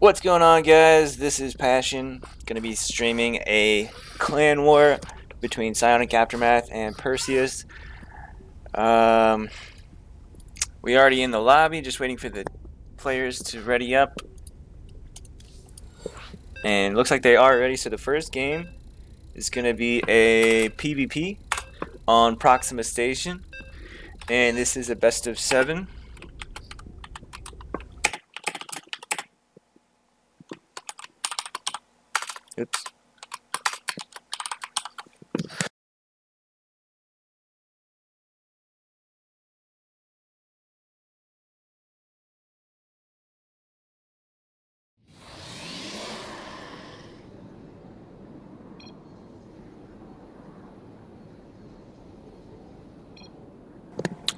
What's going on, guys? This is Passion. Gonna be streaming a clan war between Psionic Aftermath and Perseus. We already in the lobby, just waiting for the players to ready up. And looks like they are ready. So the first game is gonna be a PvP on Proxima Station, and this is a best of 7. Oops.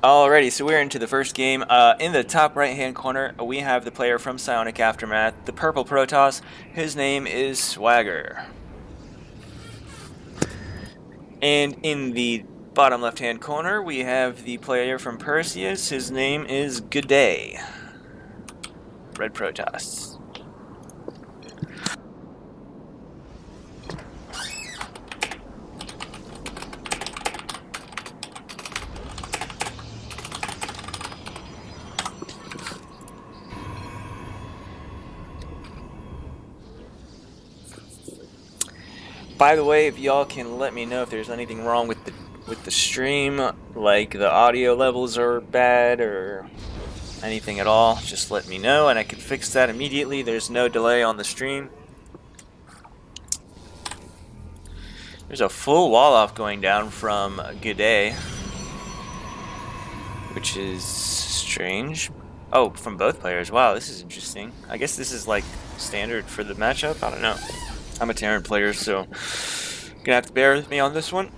Alrighty, so we're into the first game. In the top right-hand corner, we have the player from Psionic Aftermath, the purple Protoss. His name is Swagger. And in the bottom left-hand corner, we have the player from Perseus. His name is Good Day. Red Protoss. By the way, if y'all can let me know if there's anything wrong with the stream, like the audio levels are bad or anything at all, just let me know and I can fix that immediately. There's no delay on the stream. There's a full wall off going down from Good Day, which is strange. Oh, from both players. Wow, this is interesting. I guess this is like standard for the matchup. I don't know. I'm a Terran player, so gonna have to bear with me on this one.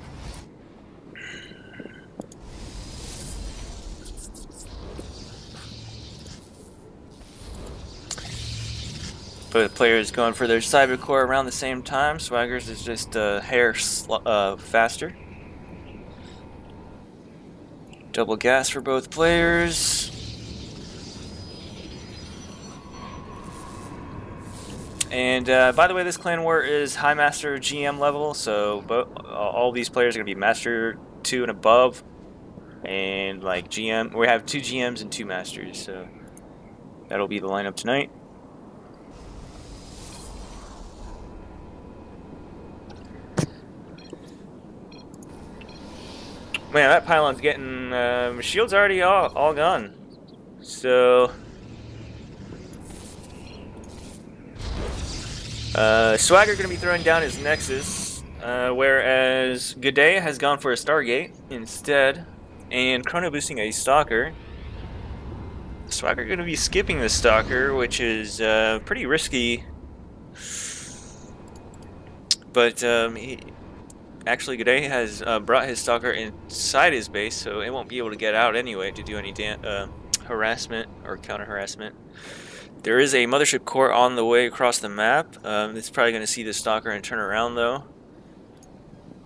Both players going for their cyber core around the same time. Swagger's is just a hair faster. Double gas for both players. And by the way, this clan war is high master GM level, so all these players are going to be master 2 and above, and like GM, we have 2 GMs and 2 masters, so that'll be the lineup tonight. Man, that pylon's getting shields already all gone, so. Swagger going to be throwing down his Nexus, whereas Good Day has gone for a Stargate instead, and chrono boosting a Stalker. Swagger going to be skipping the Stalker, which is pretty risky, but actually Good Day has brought his Stalker inside his base, so it won't be able to get out anyway to do any harassment or counter-harassment. There is a mothership core on the way across the map. It's probably going to see the Stalker and turn around, though.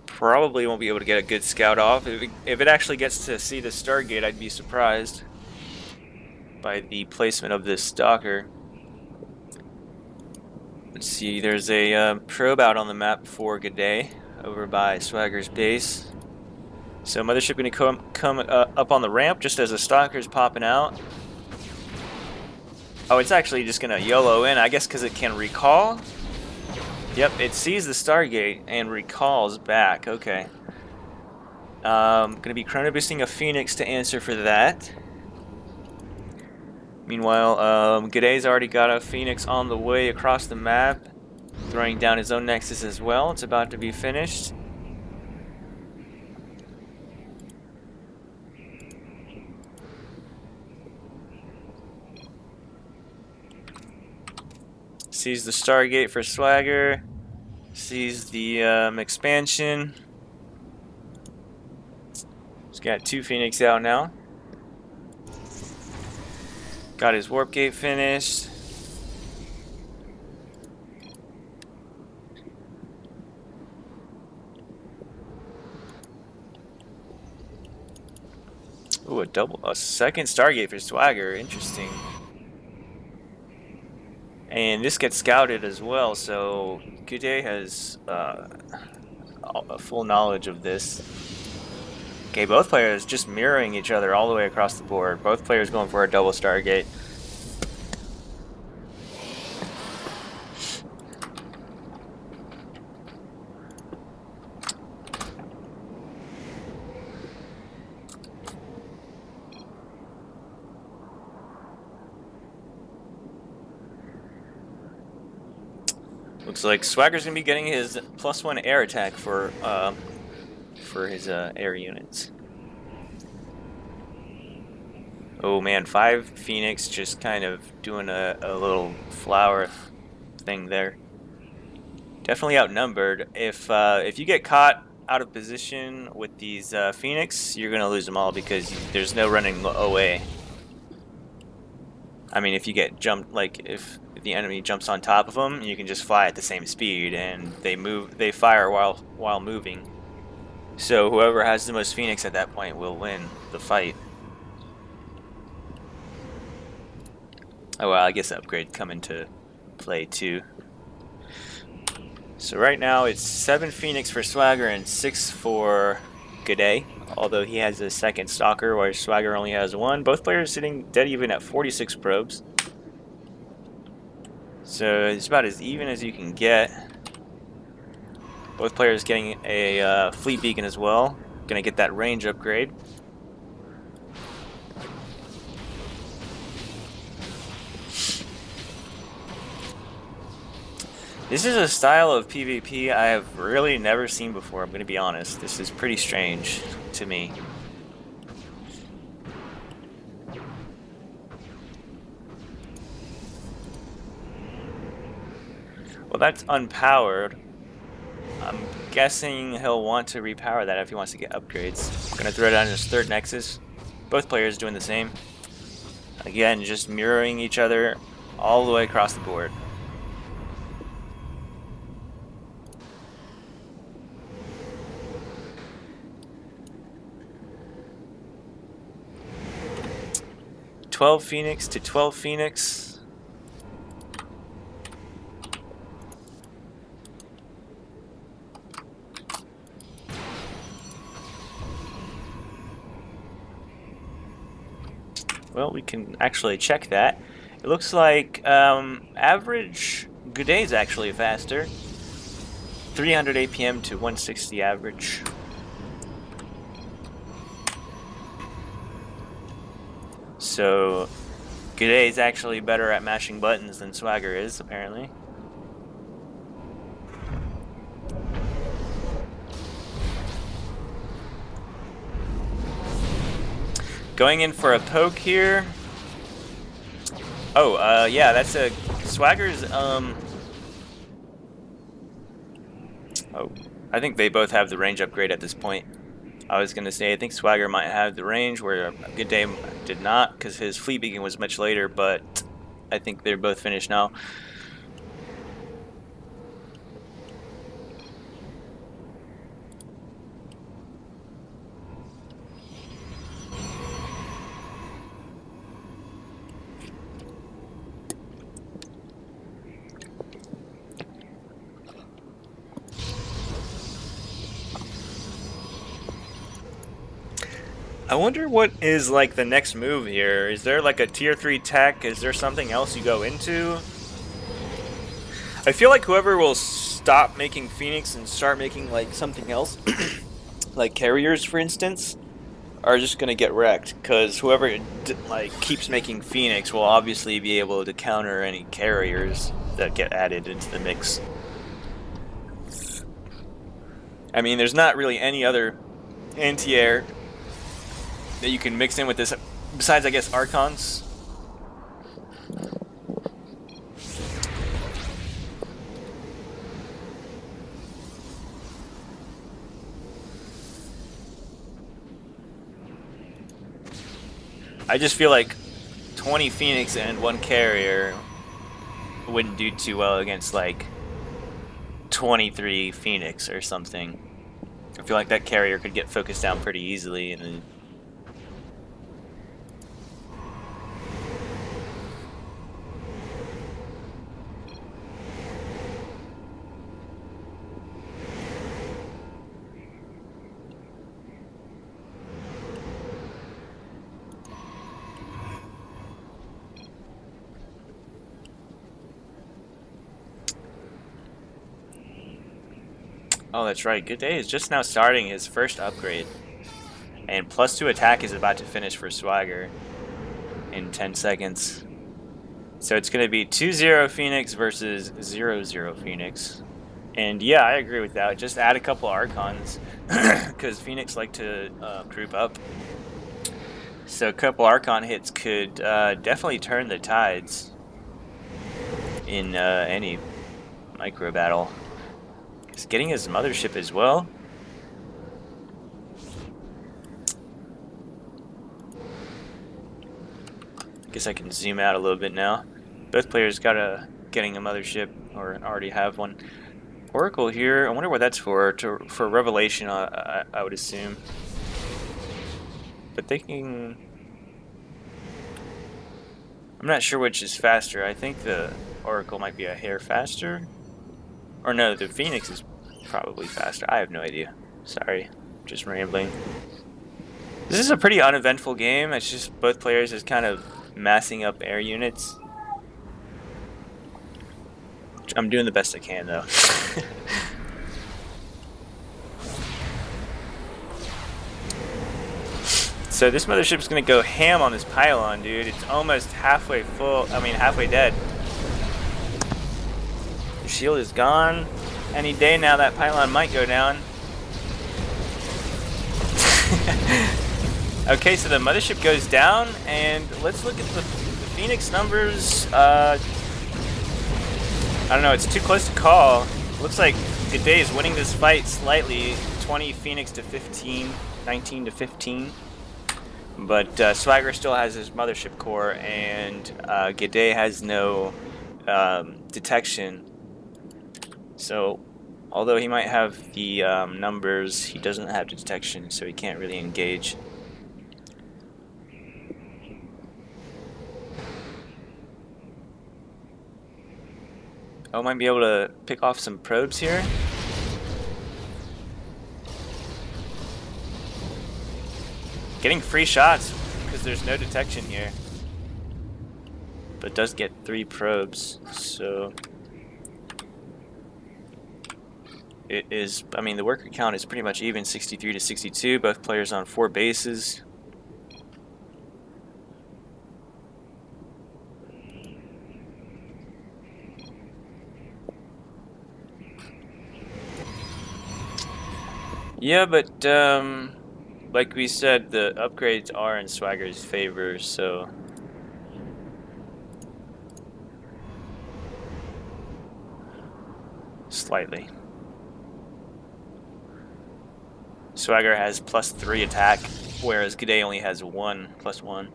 Probably won't be able to get a good scout off. If it actually gets to see the Stargate, I'd be surprised by the placement of this Stalker. Let's see, there's a probe out on the map for Good Day over by Swagger's base. So mothership going to come up on the ramp just as the Stalker's popping out. Oh, it's actually just going to YOLO in, I guess because it can recall. Yep, it sees the Stargate and recalls back. Okay. Going to be chrono boosting a Phoenix to answer for that. Meanwhile, Goday's already got a Phoenix on the way across the map, throwing down his own Nexus as well. It's about to be finished. Sees the Stargate for Swagger. Sees the expansion. He's got 2 Phoenix out now. Got his warp gate finished. Ooh, a second Stargate for Swagger. Interesting. And this gets scouted as well, so G'day has a full knowledge of this. Okay, both players just mirroring each other all the way across the board. Both players going for a double Stargate. Looks like Swagger's gonna be getting his +1 air attack for his air units. Oh man, 5 Phoenix just kind of doing a little flower thing there. Definitely outnumbered. If you get caught out of position with these Phoenix, you're gonna lose them all because there's no running away. I mean, if you get jumped, like if the enemy jumps on top of them, you can just fly at the same speed, and they fire while moving. So whoever has the most Phoenix at that point will win the fight. Oh well, I guess upgrade come into play too. So right now it's 7 Phoenix for Swagger and 6 for G'day, although he has a second Stalker where Swagger only has 1. Both players sitting dead even at 46 probes. So it's about as even as you can get. Both players getting a fleet beacon as well. Gonna get that range upgrade. This is a style of PvP I have really never seen before, I'm going to be honest. This is pretty strange to me. Well, that's unpowered. I'm guessing he'll want to repower that if he wants to get upgrades. Going to throw down his 3rd Nexus. Both players doing the same. Again, just mirroring each other all the way across the board. $12 Phoenix to 12 Phoenix. Well, we can actually check that. It looks like average G'day is actually faster. 300 APM to 160 average. So G'day is actually better at mashing buttons than Swagger is, apparently. Going in for a poke here. Oh, yeah, that's a Swagger's oh, I think they both have the range upgrade at this point. I was going to say, I think Swagger might have the range, where G'day did not, because his fleet beacon was much later, but I think they're both finished now. I wonder what is like the next move here. Is there like a tier 3 tech? Is there something else you go into? I feel like whoever will stop making Phoenix and start making like something else, like carriers for instance, are just gonna get wrecked, because whoever like keeps making Phoenix will obviously be able to counter any carriers that get added into the mix. I mean, there's not really any other anti-air that you can mix in with this, besides I guess Archons. I just feel like 20 Phoenix and 1 carrier wouldn't do too well against like 23 Phoenix or something. I feel like that carrier could get focused down pretty easily, and then Oh, that's right. Good Day is just now starting his first upgrade. And +2 attack is about to finish for Swagger in 10 seconds. So it's going to be 2-0 Phoenix versus 0-0 Phoenix. And yeah, I agree with that. Just add a couple Archons because Phoenix like to group up. So a couple Archon hits could definitely turn the tides in any micro battle. He's getting his mothership as well. Guess I can zoom out a little bit now. Both players getting a mothership or already have one. Oracle here. I wonder what that's for. For Revelation, I would assume. But thinking, I'm not sure which is faster. I think the Oracle might be a hair faster. Or no, the Phoenix is probably faster. I have no idea. Sorry, just rambling. This is a pretty uneventful game. It's just both players just kind of massing up air units. I'm doing the best I can though. So this mothership's gonna go ham on this pylon, dude. It's almost halfway full. I mean, halfway dead. The shield is gone. Any day now that pylon might go down. Okay, so the mothership goes down, and let's look at the Phoenix numbers. I don't know, it's too close to call. Looks like Good Day is winning this fight slightly, 20 Phoenix to 15, 19 to 15. But Swagger still has his mothership core, and Good Day has no detection. So, although he might have the numbers, he doesn't have the detection, so he can't really engage. Oh, might be able to pick off some probes here. Getting free shots because there's no detection here. But does get 3 probes, so it is, I mean, the worker count is pretty much even, 63 to 62, both players on 4 bases. Yeah, but like we said, the upgrades are in Swagger's favor, so slightly. Swagger has +3 attack, whereas Good Day only has +1.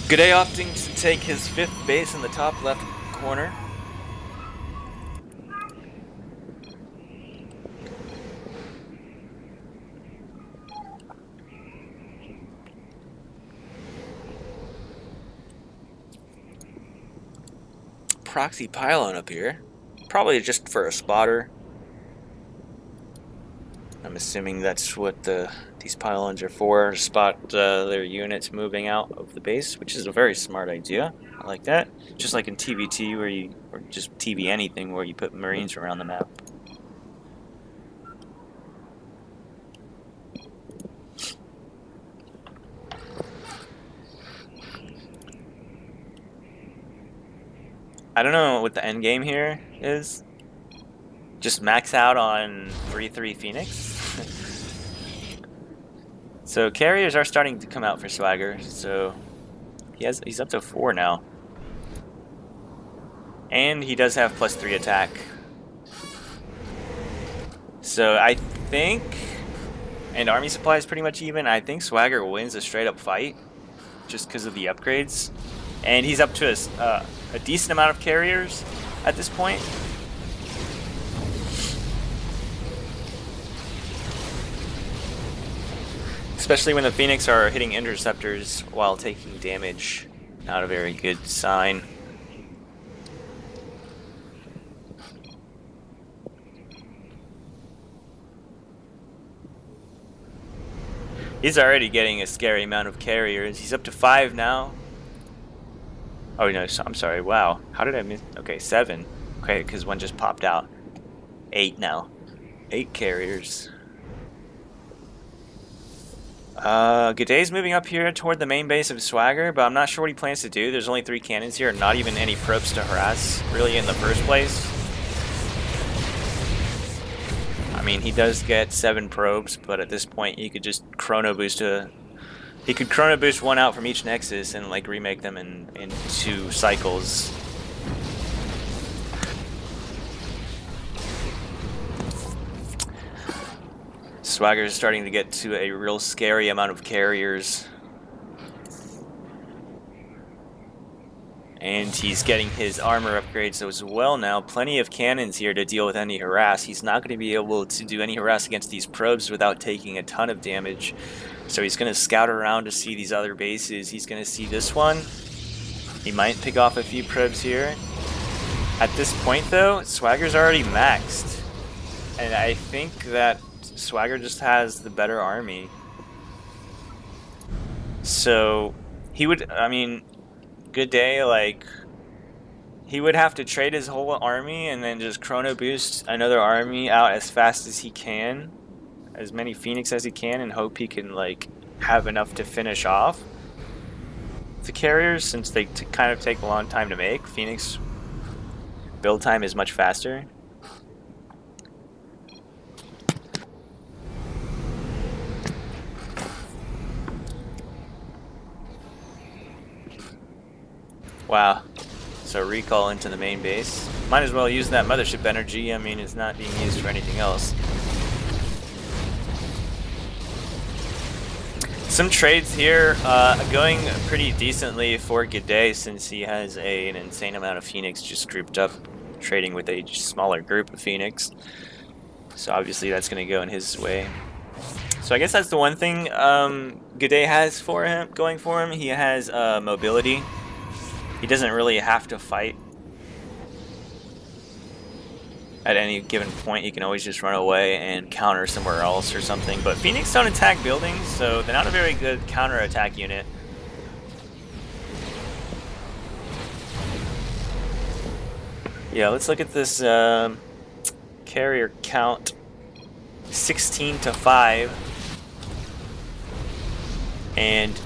Good Day opting to take his 5th base in the top left corner. Proxy pylon up here, probably just for a spotter. I'm assuming that's what these pylons are for, to spot their units moving out of the base, which is a very smart idea. I like that. Just like in TVT, or just TV anything, where you put Marines around the map. I don't know what the end game here is. Just max out on 3-3 Phoenix. So carriers are starting to come out for Swagger. So he's up to 4 now, and he does have +3 attack. So I think, and army supply is pretty much even. I think Swagger wins a straight up fight just because of the upgrades, and he's up to a decent amount of carriers at this point. Especially when the Phoenix are hitting interceptors while taking damage. Not a very good sign. He's already getting a scary amount of carriers. He's up to 5 now. Oh no, I'm sorry. Wow, how did I miss? Okay, 7. Okay, because one just popped out. 8 now. 8 carriers. G'day's moving up here toward the main base of Swagger, but I'm not sure what he plans to do. There's only 3 cannons here, and not even any probes to harass, really, in the first place. I mean, he does get 7 probes, but at this point, he could just chrono boost he could chrono boost 1 out from each nexus and like remake them in 2 cycles. Swagger is starting to get to a real scary amount of carriers. And he's getting his armor upgrades as well now. Plenty of cannons here to deal with any harass. He's not going to be able to do any harass against these probes without taking a ton of damage. So he's going to scout around to see these other bases. He's going to see this one. He might pick off a few probes here. At this point though, Swagger's already maxed. And I think that Swagger just has the better army. So he would, I mean, good day, like, he would have to trade his whole army and then just chrono boost another army out as fast as he can, as many Phoenix as he can, and hope he can like have enough to finish off the carriers, since they kind of take a long time to make. Phoenix build time is much faster. Wow. So recall into the main base. Might as well use that mothership energy. I mean, it's not being used for anything else. Some trades here going pretty decently for G'day, since he has an insane amount of Phoenix just grouped up, trading with a smaller group of Phoenix. So obviously that's going to go in his way. So I guess that's the one thing G'day has for him, going for him. He has mobility. He doesn't really have to fight at any given point. He can always just run away and counter somewhere else or something. But Phoenix don't attack buildings, so they're not a very good counter-attack unit. Yeah, let's look at this carrier count. 16 to 5. And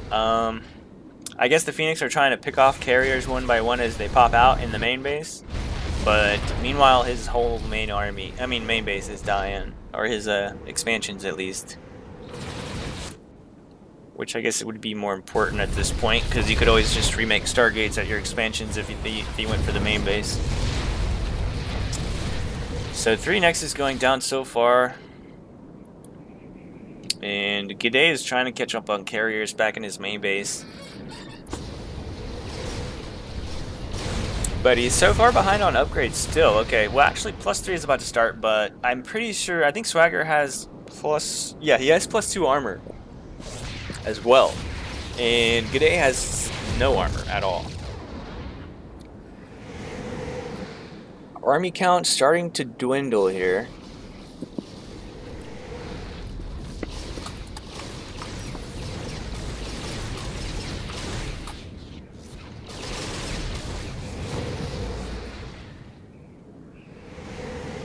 I guess the Phoenix are trying to pick off carriers one by one as they pop out in the main base. But meanwhile, his whole main base is dying. Or his expansions, at least. Which I guess it would be more important at this point, because you could always just remake Stargates at your expansions if you went for the main base. So 3 Nexus going down so far. And G'day is trying to catch up on carriers back in his main base. But he's so far behind on upgrades still. Okay, well actually +3 is about to start, but I'm pretty sure, I think Swagger has he has +2 armor as well. And G'day has no armor at all. Army count starting to dwindle here.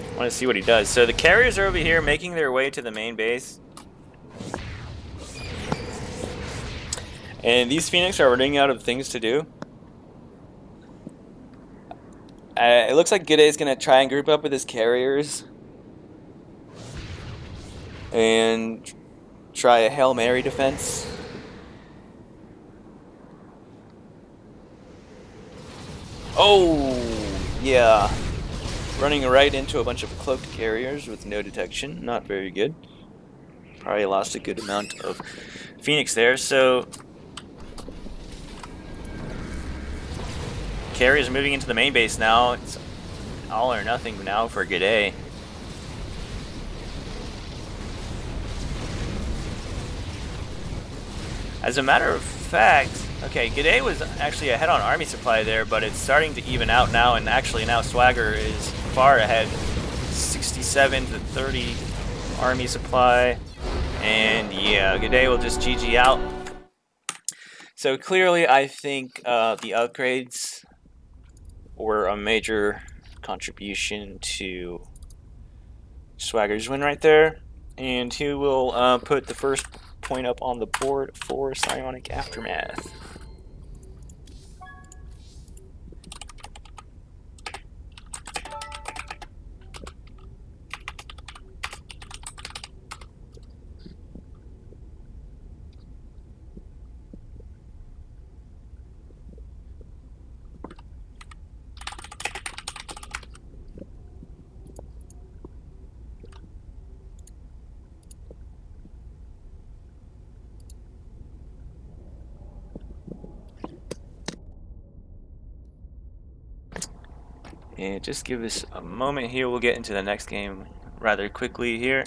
I want to see what he does. So the carriers are over here making their way to the main base. And these Phoenix are running out of things to do. It looks like G'day is going to try and group up with his carriers. And try a Hail Mary defense. Oh, yeah. Running right into a bunch of cloaked carriers with no detection. Not very good. Probably lost a good amount of Phoenix there. So carriers are moving into the main base now. It's all or nothing now for G'day. As a matter of fact, okay, G'day was actually ahead on army supply there, but it's starting to even out now, and actually now Swagger is far ahead. 67 to 30 army supply. And yeah, G'day will just GG out. So clearly I think the upgrades were a major contribution to Swagger's win right there. And he will put the first point up on the board for Psionic Aftermath. And just give us a moment here. We'll get into the next game rather quickly here.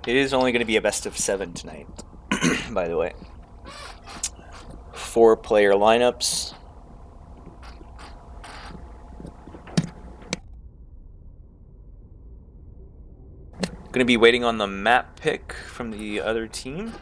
It is only going to be a best of 7 tonight, by the way. 4-player lineups. Going to be waiting on the map pick from the other team.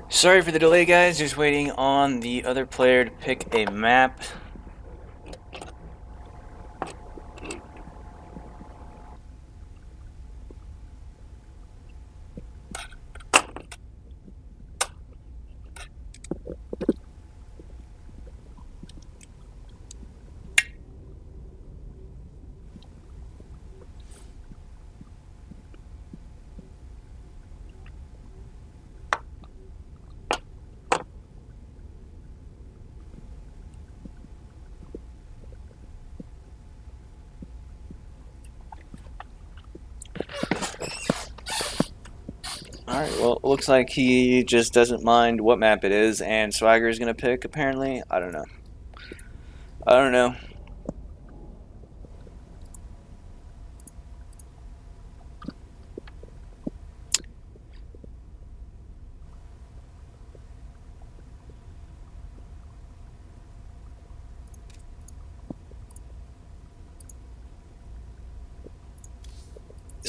Sorry for the delay, guys. Just waiting on the other player to pick a map. Alright, well, it looks like he just doesn't mind what map it is, and Swagger is going to pick, apparently. I don't know. I don't know.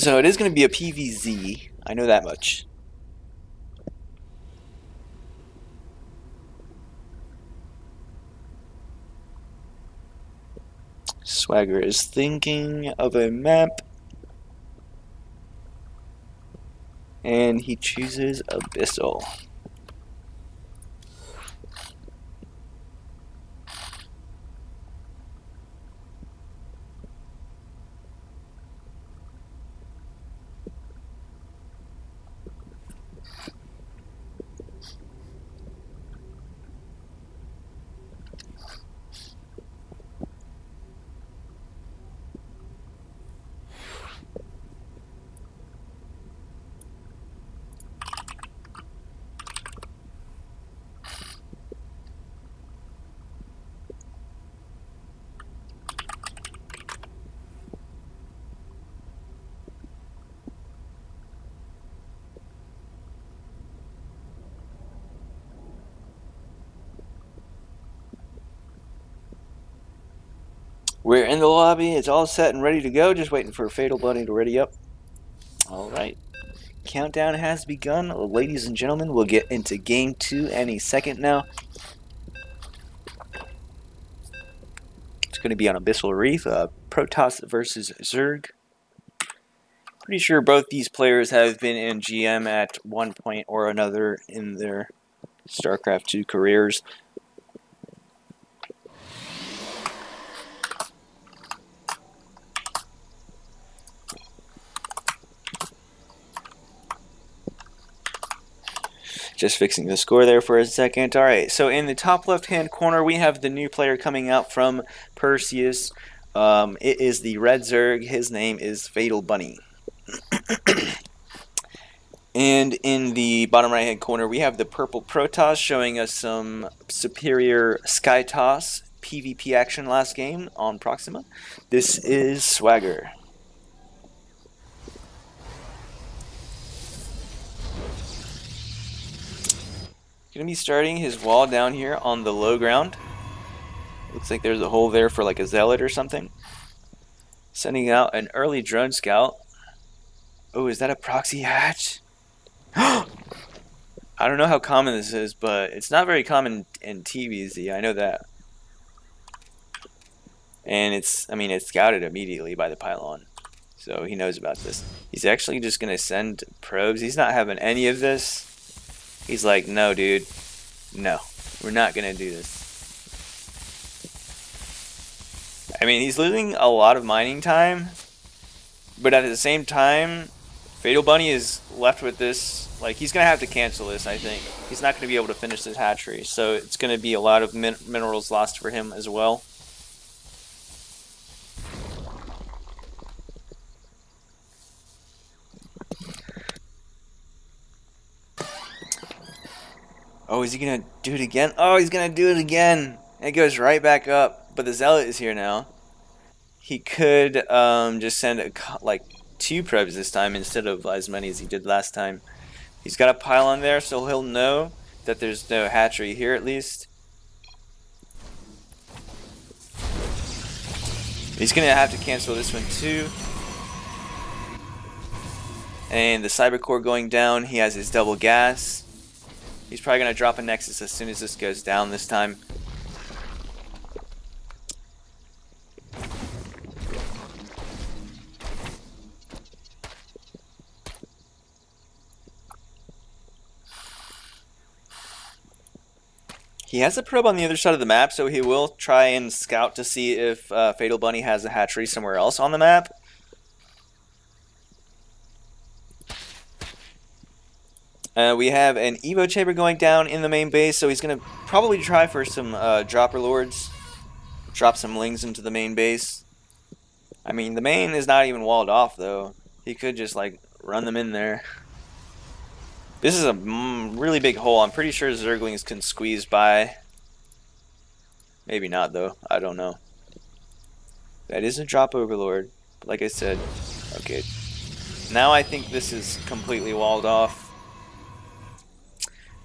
So it is going to be a PVZ. I know that much. Swagger is thinking of a map. And he chooses Abyssal. We're in the lobby. It's all set and ready to go. Just waiting for Fatal Bunny to ready up. All right. Countdown has begun. Ladies and gentlemen, we'll get into game 2 any second now. It's going to be on Abyssal Reef. Protoss versus Zerg. Pretty sure both these players have been in GM at one point or another in their StarCraft 2 careers. Just fixing the score there for a second. Alright, so in the top left-hand corner, we have the new player coming out from Perseus. It is the Red Zerg. His name is Fatal Bunny. And in the bottom right-hand corner, we have the purple Protoss showing us some superior Sky Toss PvP action last game on Proxima. This is Swagger. Gonna be starting his wall down here on the low ground. Looks like there's a hole there for like a zealot or something. Sending out an early drone scout. Oh, is that a proxy hatch? I don't know how common this is, but it's not very common in TVZ. I know that. And it's scouted immediately by the pylon. So he knows about this. He's actually just gonna send probes. He's not having any of this. He's like, no, dude. No, we're not going to do this. I mean, he's losing a lot of mining time. But at the same time, Fatal Bunny is left with this. Like, he's going to have to cancel this, I think. He's not going to be able to finish this hatchery. So it's going to be a lot of minerals lost for him as well. Oh, is he going to do it again? Oh, he's going to do it again. And it goes right back up. But the Zealot is here now. He could just send like 2 probes this time instead of as many as he did last time. He's got a pylon there, so he'll know that there's no hatchery here at least. He's going to have to cancel this one too. And the Cyber Core going down. He has his double gas. He's probably going to drop a Nexus as soon as this goes down this time. He has a probe on the other side of the map, so he will try and scout to see if Fatal Bunny has a hatchery somewhere else on the map. We have an Evo chamber going down in the main base, so he's going to probably try for some dropper lords. Drop some lings into the main base. I mean, the main is not even walled off, though. He could just, like, run them in there. This is a really big hole. I'm pretty sure Zerglings can squeeze by. Maybe not, though. I don't know. That is a drop overlord. But like I said, okay. Now I think this is completely walled off.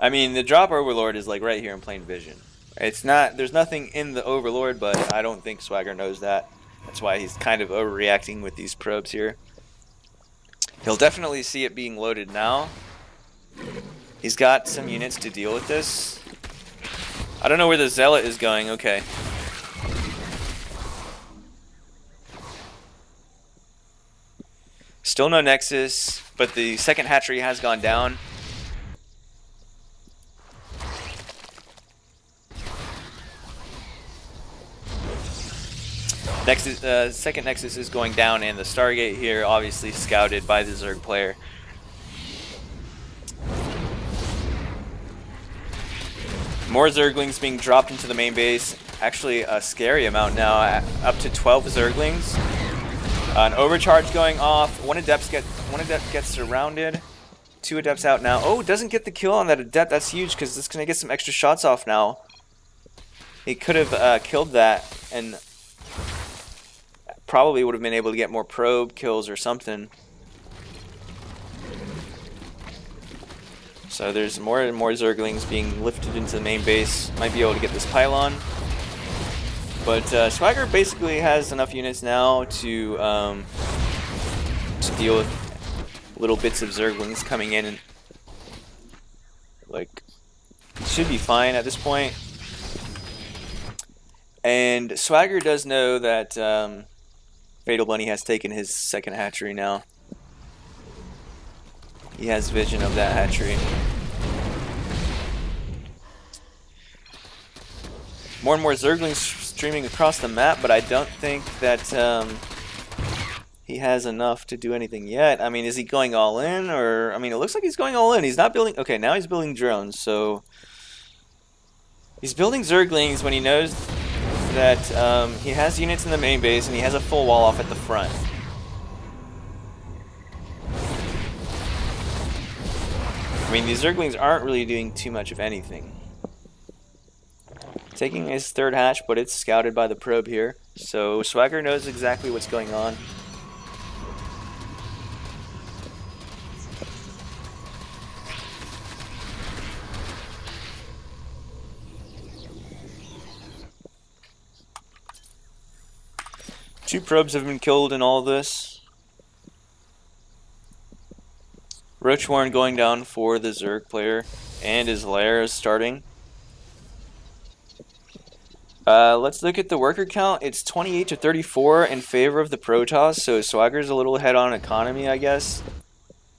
I mean, the drop overlord is like right here in plain vision. It's not. There's nothing in the overlord, but I don't think Swagger knows that. That's why he's kind of overreacting with these probes here. He'll definitely see it being loaded now. He's got some units to deal with this. I don't know where the Zealot is going. Okay. Still no Nexus, but the second hatchery has gone down. Nexus, second Nexus is going down, and the Stargate here obviously scouted by the Zerg player. More Zerglings being dropped into the main base. Actually, a scary amount now, up to 12 Zerglings. An overcharge going off. One adept gets surrounded. 2 adepts out now. Oh, doesn't get the kill on that adept. That's huge because it's gonna get some extra shots off now. He could have killed that and probably would have been able to get more probe kills or something. So there's more and more Zerglings being lifted into the main base. Might be able to get this pylon. But Swagger basically has enough units now to deal with little bits of Zerglings coming in, and like should be fine at this point. And Swagger does know that Fatal Bunny has taken his second hatchery now. He has vision of that hatchery. More and more Zerglings streaming across the map, but I don't think that he has enough to do anything yet. I mean, is he going all in? Or, I mean, it looks like he's going all in. He's not building... Okay, now he's building drones, so... He's building Zerglings when he knows that he has units in the main base and he has a full wall off at the front. I mean, these Zerglings aren't really doing too much of anything. Taking his third hatch, but it's scouted by the probe here. So Swagger knows exactly what's going on. Two probes have been killed in all this. Roach Warren going down for the Zerg player, and his lair is starting. Let's look at the worker count. It's 28 to 34 in favor of the Protoss, so Swagger's a little ahead on economy, I guess.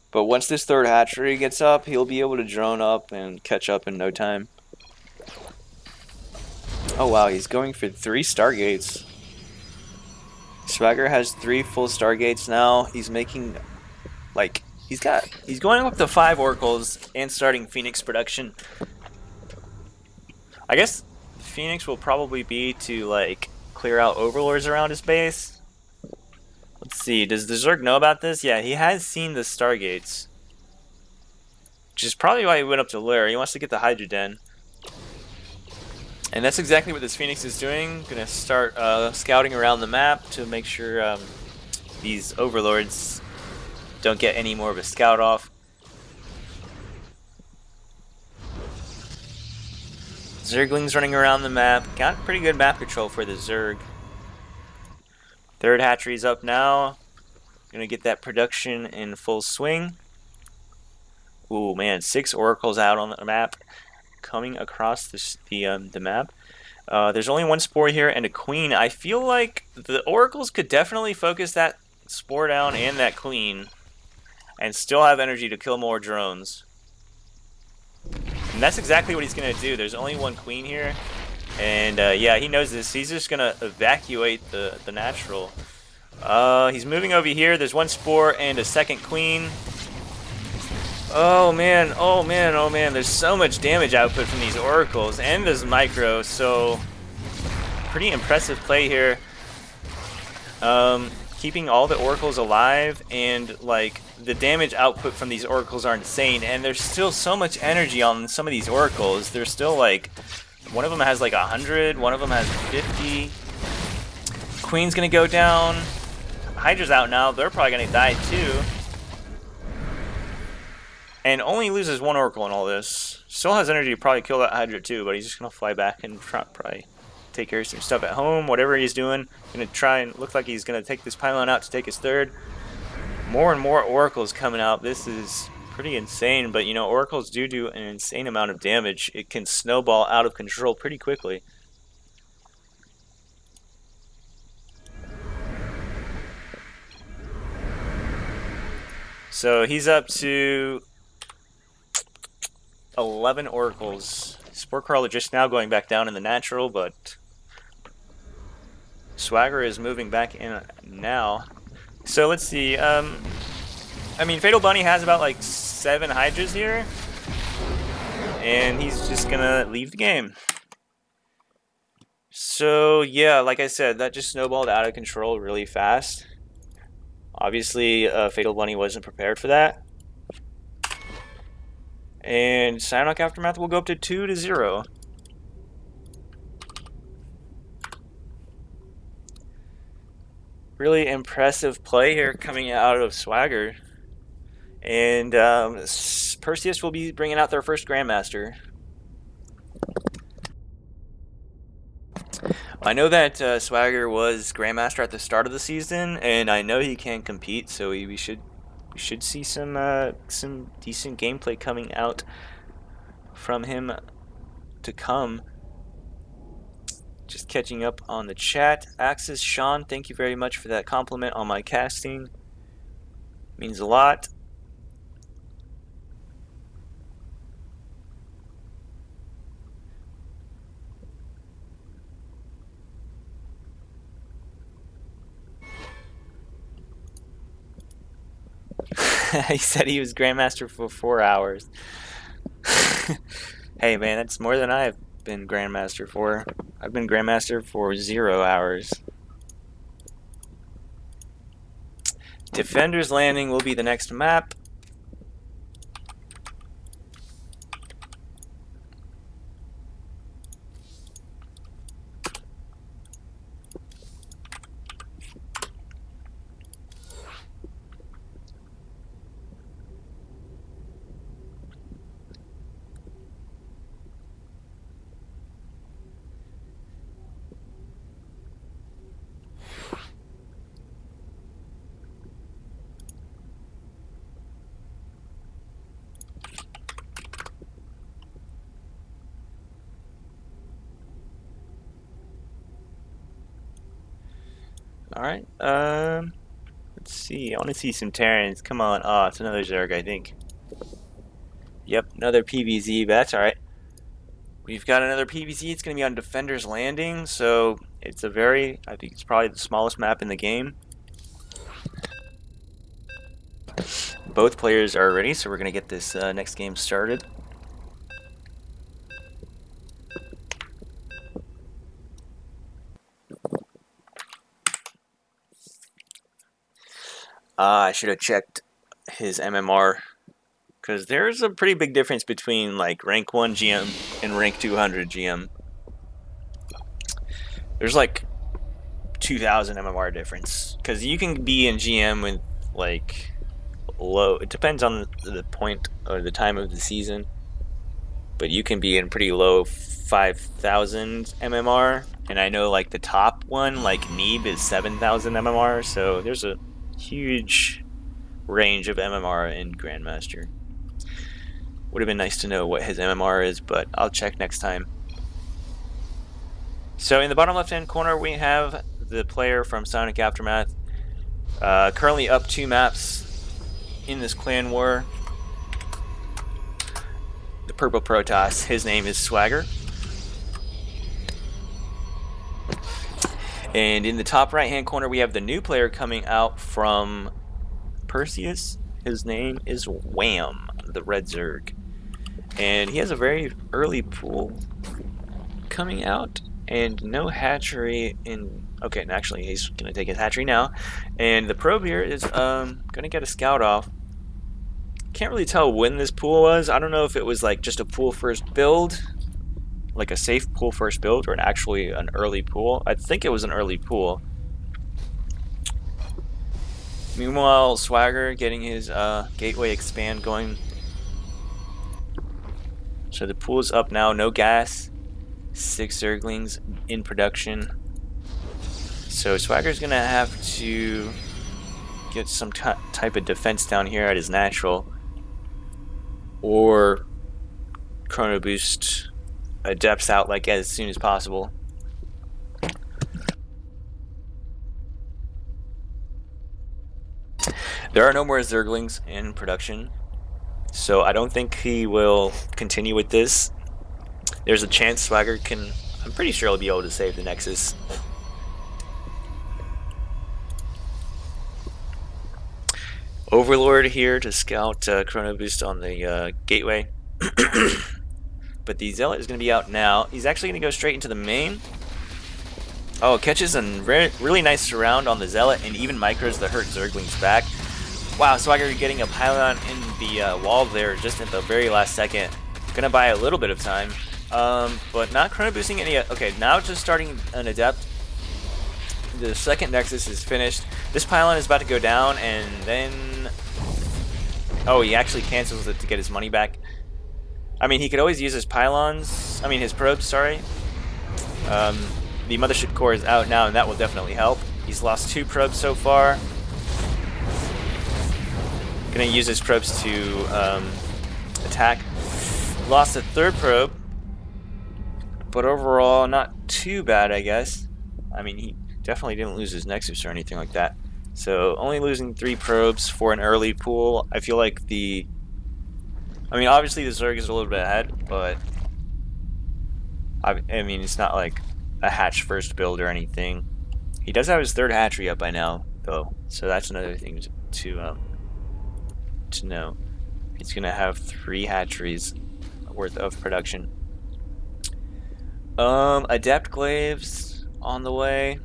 But once this third hatchery gets up, he'll be able to drone up and catch up in no time. Oh wow, he's going for 3 Stargates. Swagger has 3 full Stargates now. He's making, like, he's going up to 5 Oracles and starting Phoenix production. I guess Phoenix will probably be to, like, clear out overlords around his base. Let's see, does the Zerg know about this? Yeah, he has seen the Stargates, which is probably why he went up to Lair. He wants to get the Hydra Den. And that's exactly what this Phoenix is doing. Gonna start scouting around the map to make sure these overlords don't get any more of a scout off. Zerglings running around the map. Got pretty good map control for the Zerg. Third hatchery's up now. Gonna get that production in full swing. Ooh man, 6 oracles out on the map, coming across the map. There's only 1 spore here and a queen. I feel like the oracles could definitely focus that spore down and that queen, and still have energy to kill more drones. And that's exactly what he's going to do. There's only 1 queen here. And yeah, he knows this. He's just going to evacuate the natural. He's moving over here. There's 1 spore and a second queen. Oh man, oh man, oh man. There's so much damage output from these oracles and this micro. So pretty impressive play here. Keeping all the oracles alive, and like the damage output from these oracles are insane, and there's still so much energy on some of these oracles. There's still like, one of them has like 100, one of them has 50. Queen's gonna go down. Hydra's out now. They're probably gonna die too. And only loses 1 oracle in all this. Still has energy to probably kill that Hydra too, but he's just gonna fly back and probably take care of some stuff at home, whatever he's doing. Gonna try and look like he's gonna take this pylon out to take his third. More and more oracles coming out. This is pretty insane, but you know, oracles do an insane amount of damage. It can snowball out of control pretty quickly. So he's up to 11 oracles. Sport Crawler just now going back down in the natural, but Swagger is moving back in now. So let's see. I mean, Fatal Bunny has about like 7 Hydras here, and he's just gonna leave the game. So yeah, like I said, that just snowballed out of control really fast. Obviously, Fatal Bunny wasn't prepared for that. And Psionic Aftermath will go up to 2-0. Really impressive play here coming out of Swagger. And Perseus will be bringing out their first Grandmaster. I know that Swagger was Grandmaster at the start of the season, and I know he can compete, so we should see some decent gameplay coming out from him to come. Just catching up on the chat. Axis Sean, thank you very much for that compliment on my casting. Means a lot. He said he was Grandmaster for 4 hours. Hey man, that's more than I've been Grandmaster for. I've been Grandmaster for 0 hours. Defender's Landing will be the next map. Alright, let's see. I want to see some Terrans. Come on. Oh, it's another Zerg, I think. Yep, another PVZ, but that's alright. We've got another PVZ. It's going to be on Defender's Landing, so it's a very, I think it's probably the smallest map in the game. Both players are ready, so we're going to get this next game started. I should have checked his MMR, because there's a pretty big difference between like rank 1 GM and rank 200 GM. There's like 2,000 MMR difference, because you can be in GM with like low, it depends on the point or the time of the season, but you can be in pretty low 5,000 MMR, and I know like the top one, like Neeb, is 7,000 MMR, so there's a huge range of MMR in Grandmaster. Would have been nice to know what his MMR is, but I'll check next time. So in the bottom left hand corner we have the player from Psionic Aftermath, currently up 2 maps in this clan war. The purple Protoss, his name is Swagger. And in the top right hand corner we have the new player coming out from Perseus. His name is Wham, the red Zerg. And he has a very early pool coming out and no hatchery in... Okay, actually he's going to take his hatchery now. And the probe here is going to get a scout off. Can't really tell when this pool was. I don't know if it was like just a pool first build, like a safe pool first build, or actually an early pool. I think it was an early pool. Meanwhile, Swagger getting his gateway expand going. So the pool's up now, no gas, 6 Zerglings in production. So Swagger's gonna have to get some type of defense down here at his natural, or chrono boost adepts out like as soon as possible. There are no more Zerglings in production, so I don't think he will continue with this. There's a chance Swagger can, I'm pretty sure he'll be able to save the Nexus. Overlord here to scout chrono boost on the gateway. But the Zealot is going to be out now. He's actually going to go straight into the main. Oh, catches a really nice surround on the Zealot and even micros the hurt Zerglings back. Wow, Swagger getting a pylon in the wall there just at the very last second. Gonna buy a little bit of time, but not chrono boosting any. Okay, now just starting an adept. The second Nexus is finished. This pylon is about to go down, and then oh, he actually cancels it to get his money back. I mean, he could always use his pylons. I mean, his probes. Sorry. The mothership core is out now, and that will definitely help. He's lost 2 probes so far. Gonna use his probes to attack. Lost a 3rd probe, but overall not too bad, I guess. I mean, he definitely didn't lose his Nexus or anything like that. So only losing 3 probes for an early pool. I feel like the... I mean, obviously the Zerg is a little bit ahead, but... I mean, it's not like a hatch first build or anything. He does have his 3rd hatchery up by now, though. So that's another thing to know. He's going to have 3 hatcheries worth of production. Adept Glaives on the way.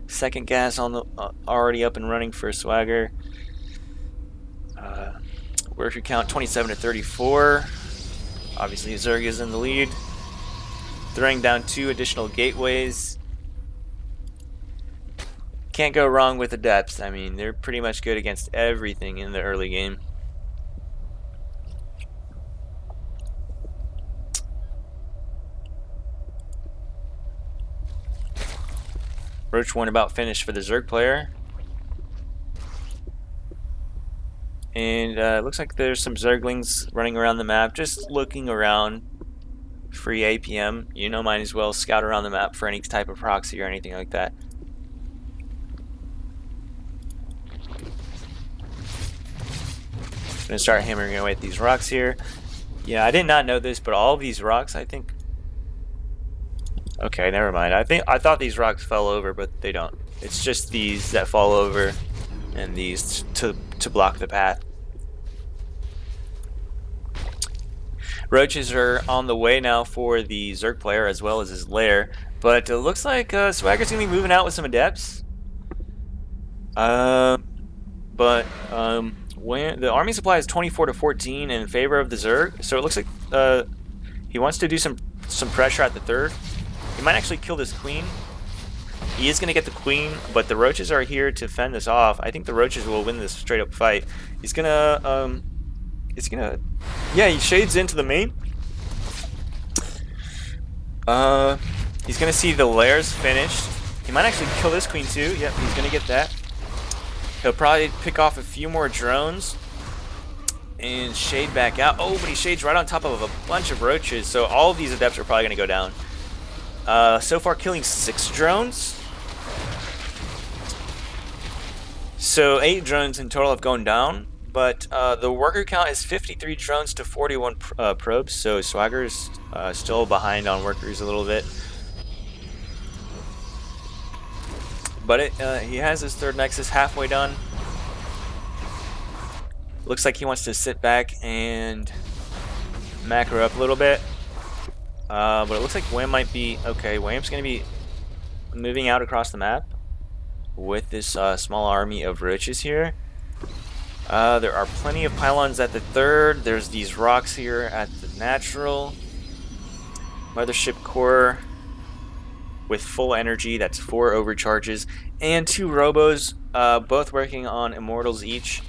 Second gas on the already up and running for Swagger. Worker count 27 to 34. Obviously Zerg is in the lead. Throwing down 2 additional gateways. Can't go wrong with adepts. I mean, they're pretty much good against everything in the early game. Roach one about finished for the Zerg player. And it looks like there's some Zerglings running around the map, just looking around. Free APM. You know, might as well scout around the map for any type of proxy or anything like that. Gonna start hammering away at these rocks here. Yeah, I did not know this, but all of these rocks, I think... Okay, never mind. I thought these rocks fell over, but they don't. It's just these that fall over, and these to block the path. Roaches are on the way now for the Zerg player as well as his lair, but it looks like Swagger's gonna be moving out with some adepts. When the army supply is 24 to 14 in favor of the Zerg, so it looks like he wants to do some pressure at the 3rd. He might actually kill this queen. He is going to get the queen, but the roaches are here to fend this off. I think the roaches will win this straight up fight. He's gonna yeah, he shades into the main. He's gonna see the lairs finished. He might actually kill this queen too. Yep, he's gonna get that. He'll probably pick off a few more drones and shade back out. Oh, but he shades right on top of a bunch of roaches, so all of these adepts are probably gonna go down. So far killing 6 drones. So 8 drones in total have gone down, but the worker count is 53 drones to 41 probes, so Swagger's still behind on workers a little bit. But he has his 3rd Nexus halfway done. Looks like he wants to sit back and macro up a little bit. But it looks like Wham might be... Okay, Wham's going to be moving out across the map with this small army of roaches here. There are plenty of pylons at the 3rd. There's these rocks here at the natural. Mothership core with full energy. That's 4 overcharges. And 2 robos, both working on immortals each.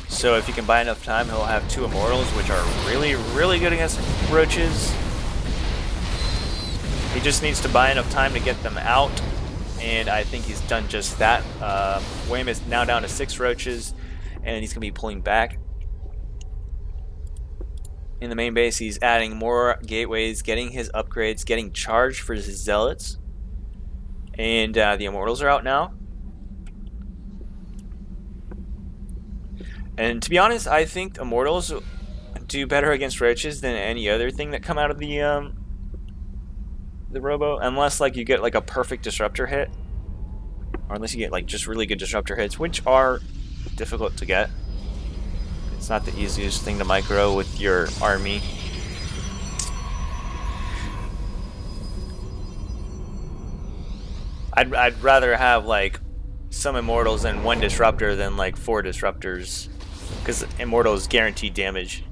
So if you can buy enough time, he'll have 2 immortals, which are really, really good against roaches. He just needs to buy enough time to get them out and I think he's done just that. Wham is now down to 6 roaches, and he's going to be pulling back. In the main base, he's adding more gateways, getting his upgrades, getting charged for his zealots. And the immortals are out now. And to be honest, I think immortals do better against roaches than any other thing that come out of the robo, unless like you get like a perfect disruptor hit, or unless you get like just really good disruptor hits, which are difficult to get. It's not the easiest thing to micro with your army. I'd rather have like some immortals and 1 disruptor than like 4 disruptors, because immortals guaranteed damage.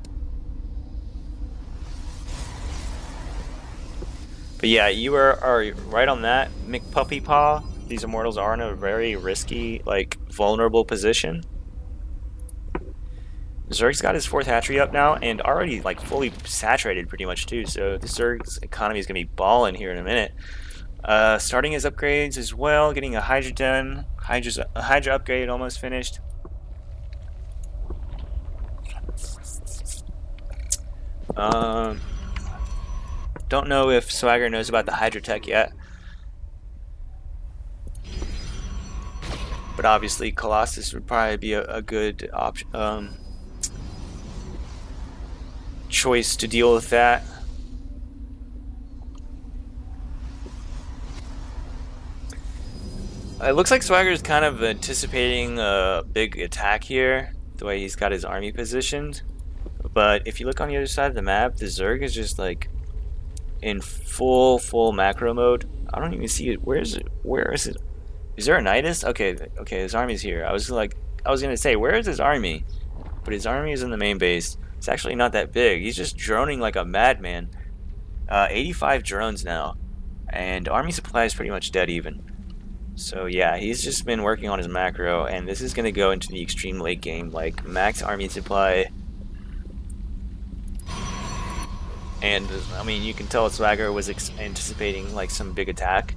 But yeah, you are right on that, McPuppy Paw. These immortals are in a very risky, like vulnerable position. Zerg's got his 4th hatchery up now, and already like fully saturated pretty much too, so the Zerg's economy is going to be balling here in a minute. Starting his upgrades as well, getting a Hydra done. A Hydra upgrade almost finished. Don't know if Swagger knows about the Hydra tech yet. But obviously Colossus would probably be a good option, choice to deal with that. It looks like Swagger is kind of anticipating a big attack here, the way he's got his army positioned. But if you look on the other side of the map, the Zerg is just like in full macro mode. I don't even see it. Where is it? Where is it? Is there a Nidus? Okay, his army's here. I was gonna say, where is his army? But his army is in the main base. It's actually not that big. He's just droning like a madman. 85 drones now, and army supply is pretty much dead even. So yeah, he's just been working on his macro, and this is gonna go into the extreme late game, like max army supply. And I mean, you can tell Swagger was anticipating like some big attack.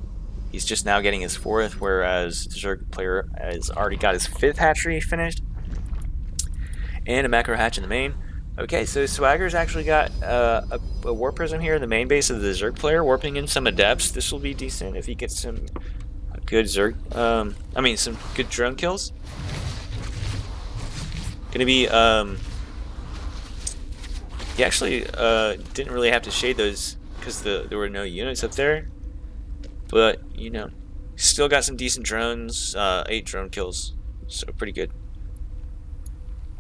He's just now getting his 4th, whereas the Zerg player has already got his 5th hatchery finished. And a macro hatch in the main. Okay, so Swagger's actually got a warp prism here in the main base of the Zerg player, warping in some adepts. This will be decent if he gets some good Zerg, some good drone kills. Gonna be, he actually didn't really have to shade those because there were no units up there. But, you know, still got some decent drones, 8 drone kills, so pretty good.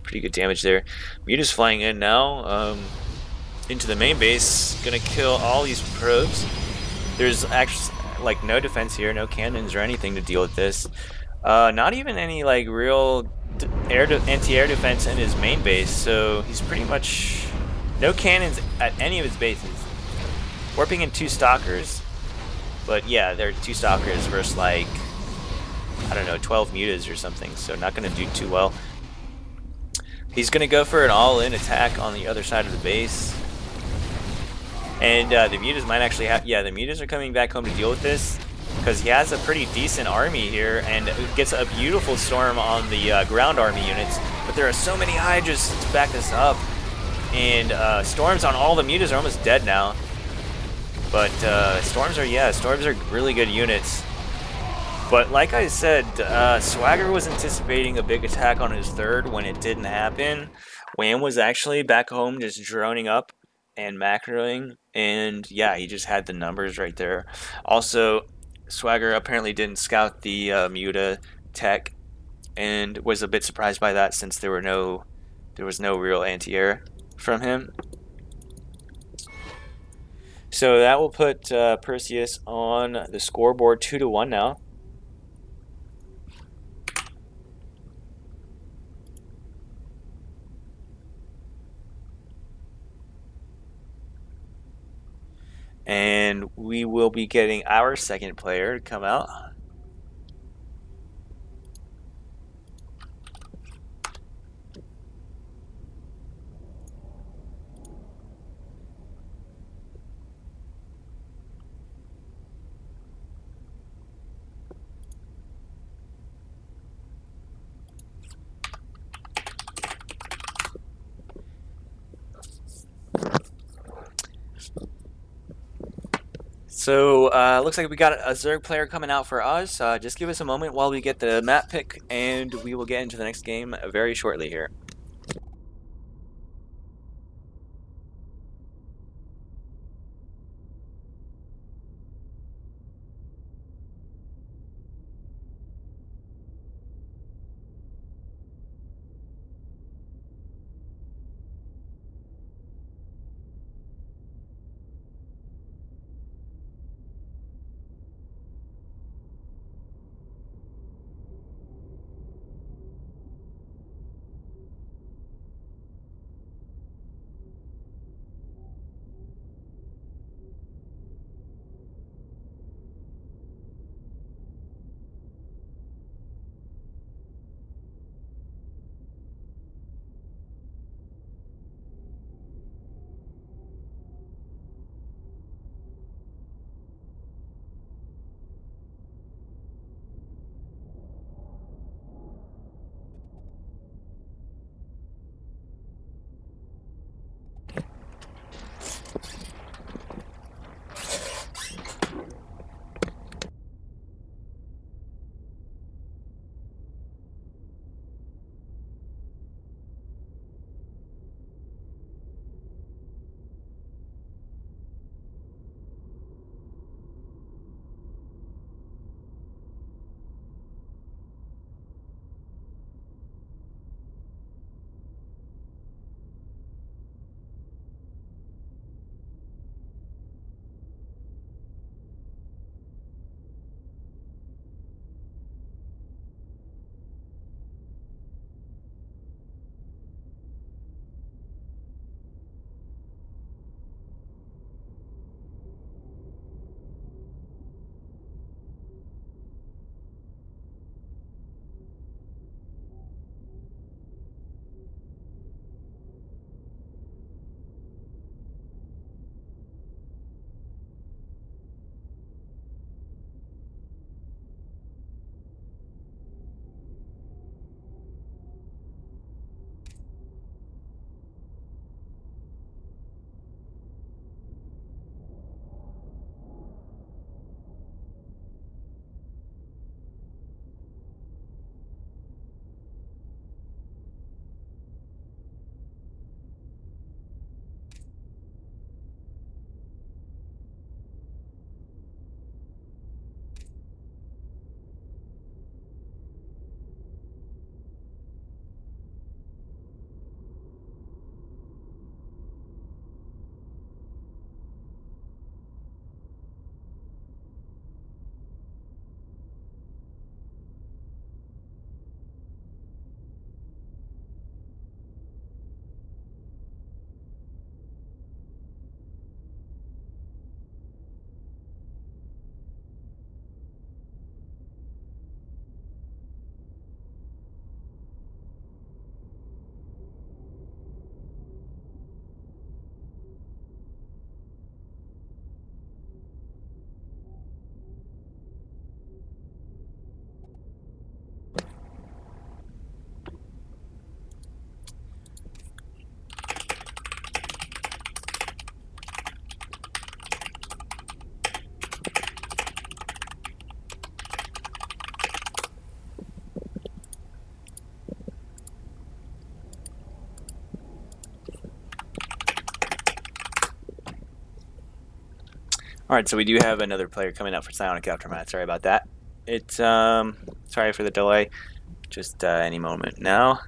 Pretty good damage there. Muta's flying in now, into the main base, gonna kill all these probes. There's actually, like, no defense here, no cannons or anything to deal with this. Not even any, like, real anti-air defense in his main base, so he's pretty much no cannons at any of his bases. Warping in 2 stalkers. But yeah, there are 2 stalkers versus like, I don't know, 12 mutas or something, so not going to do too well. He's going to go for an all-in attack on the other side of the base. And the mutas might actually have, yeah, the mutas are coming back home to deal with this, because he has a pretty decent army here, and gets a beautiful storm on the ground army units. But there are so many Hydras to back this up, and storms on all the mutas are almost dead now. But storms are really good units. But like I said, Swagger was anticipating a big attack on his 3rd when it didn't happen. Wham was actually back home just droning up and macroing, and yeah, he just had the numbers right there. Also, Swagger apparently didn't scout the Muta tech, and was a bit surprised by that since there was no real anti-air from him. So that will put Perseus on the scoreboard 2-1 now. And we will be getting our 2nd player to come out. So, looks like we got a Zerg player coming out for us. Just give us a moment while we get the map pick, and we will get into the next game very shortly here. All right, so we do have another player coming out for Psionic Aftermath. Sorry about that. It's sorry for the delay. Just any moment now.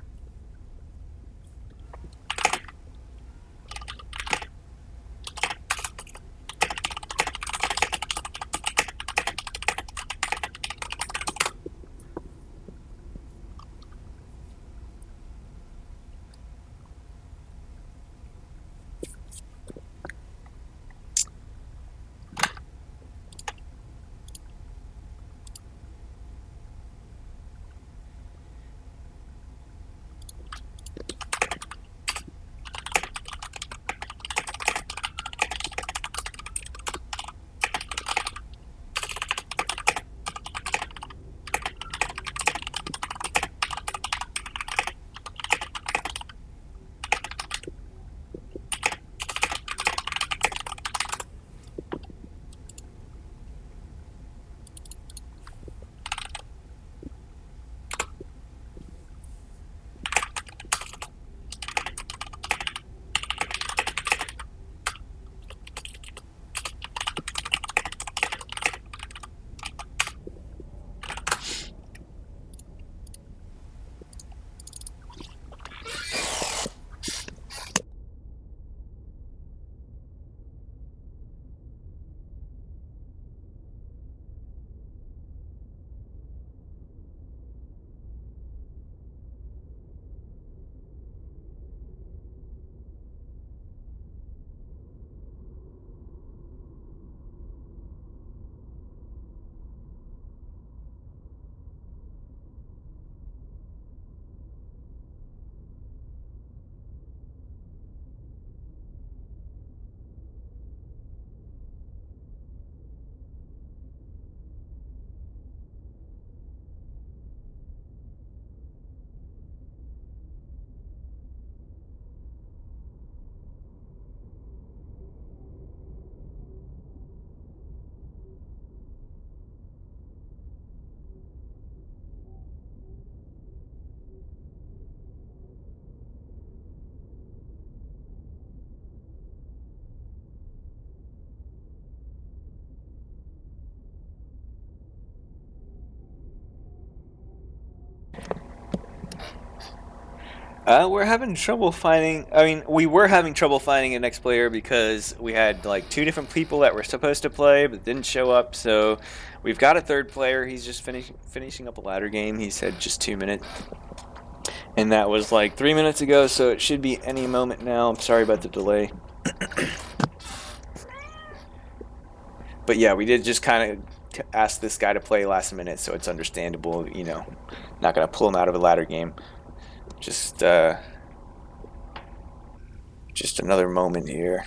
We're having trouble finding. I mean, we were having trouble finding a next player because we had like two different people that were supposed to play but didn't show up. So we've got a third player. He's just finishing up a ladder game. He said just 2 minutes, and that was like 3 minutes ago. So it should be any moment now. I'm sorry about the delay. But yeah, we did just kind of ask this guy to play last minute, so it's understandable. You know, not gonna pull him out of a ladder game. Just just another moment here.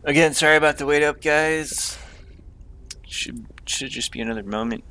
Again, sorry about the wait up, guys. Should just be another moment.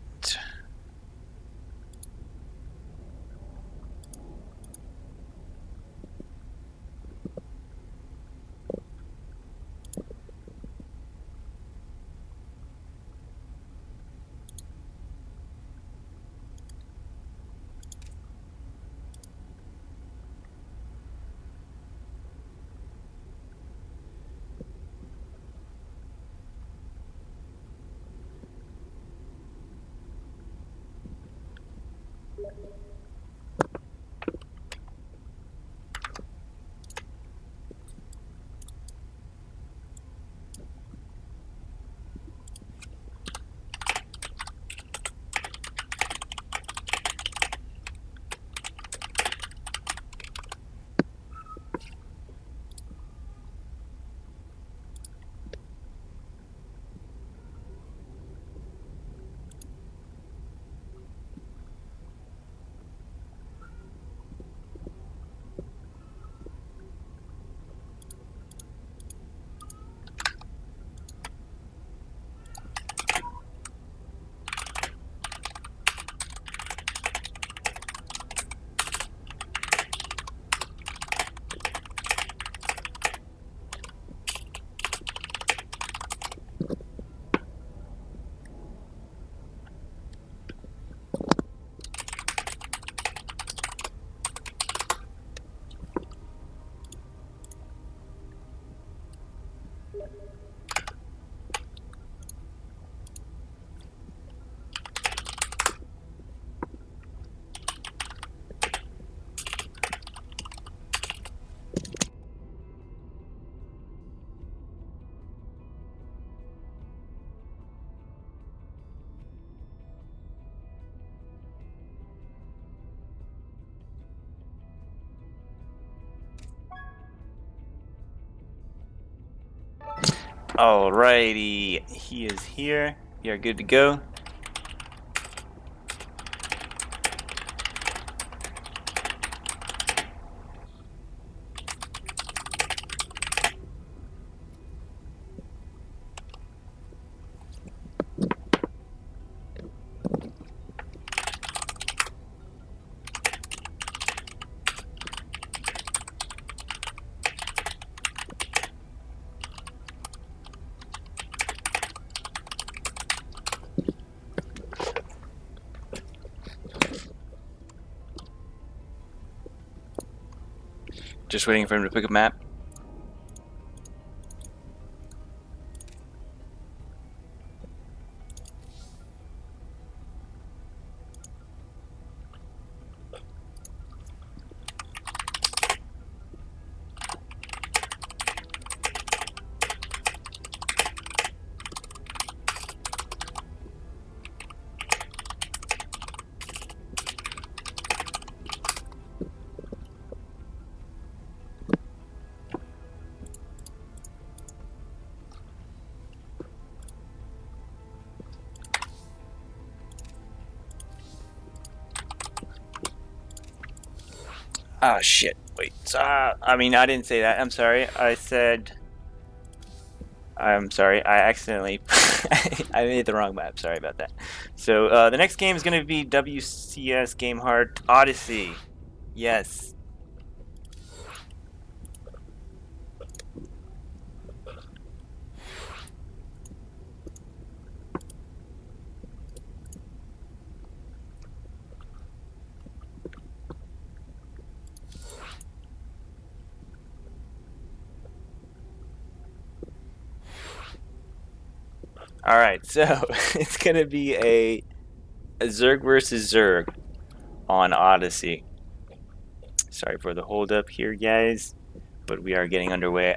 Alrighty, he is here. We are good to go. Just waiting for him to pick a map. Ah, shit. Wait. I mean, I didn't say that. I'm sorry. I said... I'm sorry. I accidentally... I made the wrong map. Sorry about that. So, the next game is going to be WCS Game Heart Odyssey. Yes. Alright, so it's going to be a Zerg versus Zerg on Odyssey. Sorry for the hold up here, guys, but we are getting underway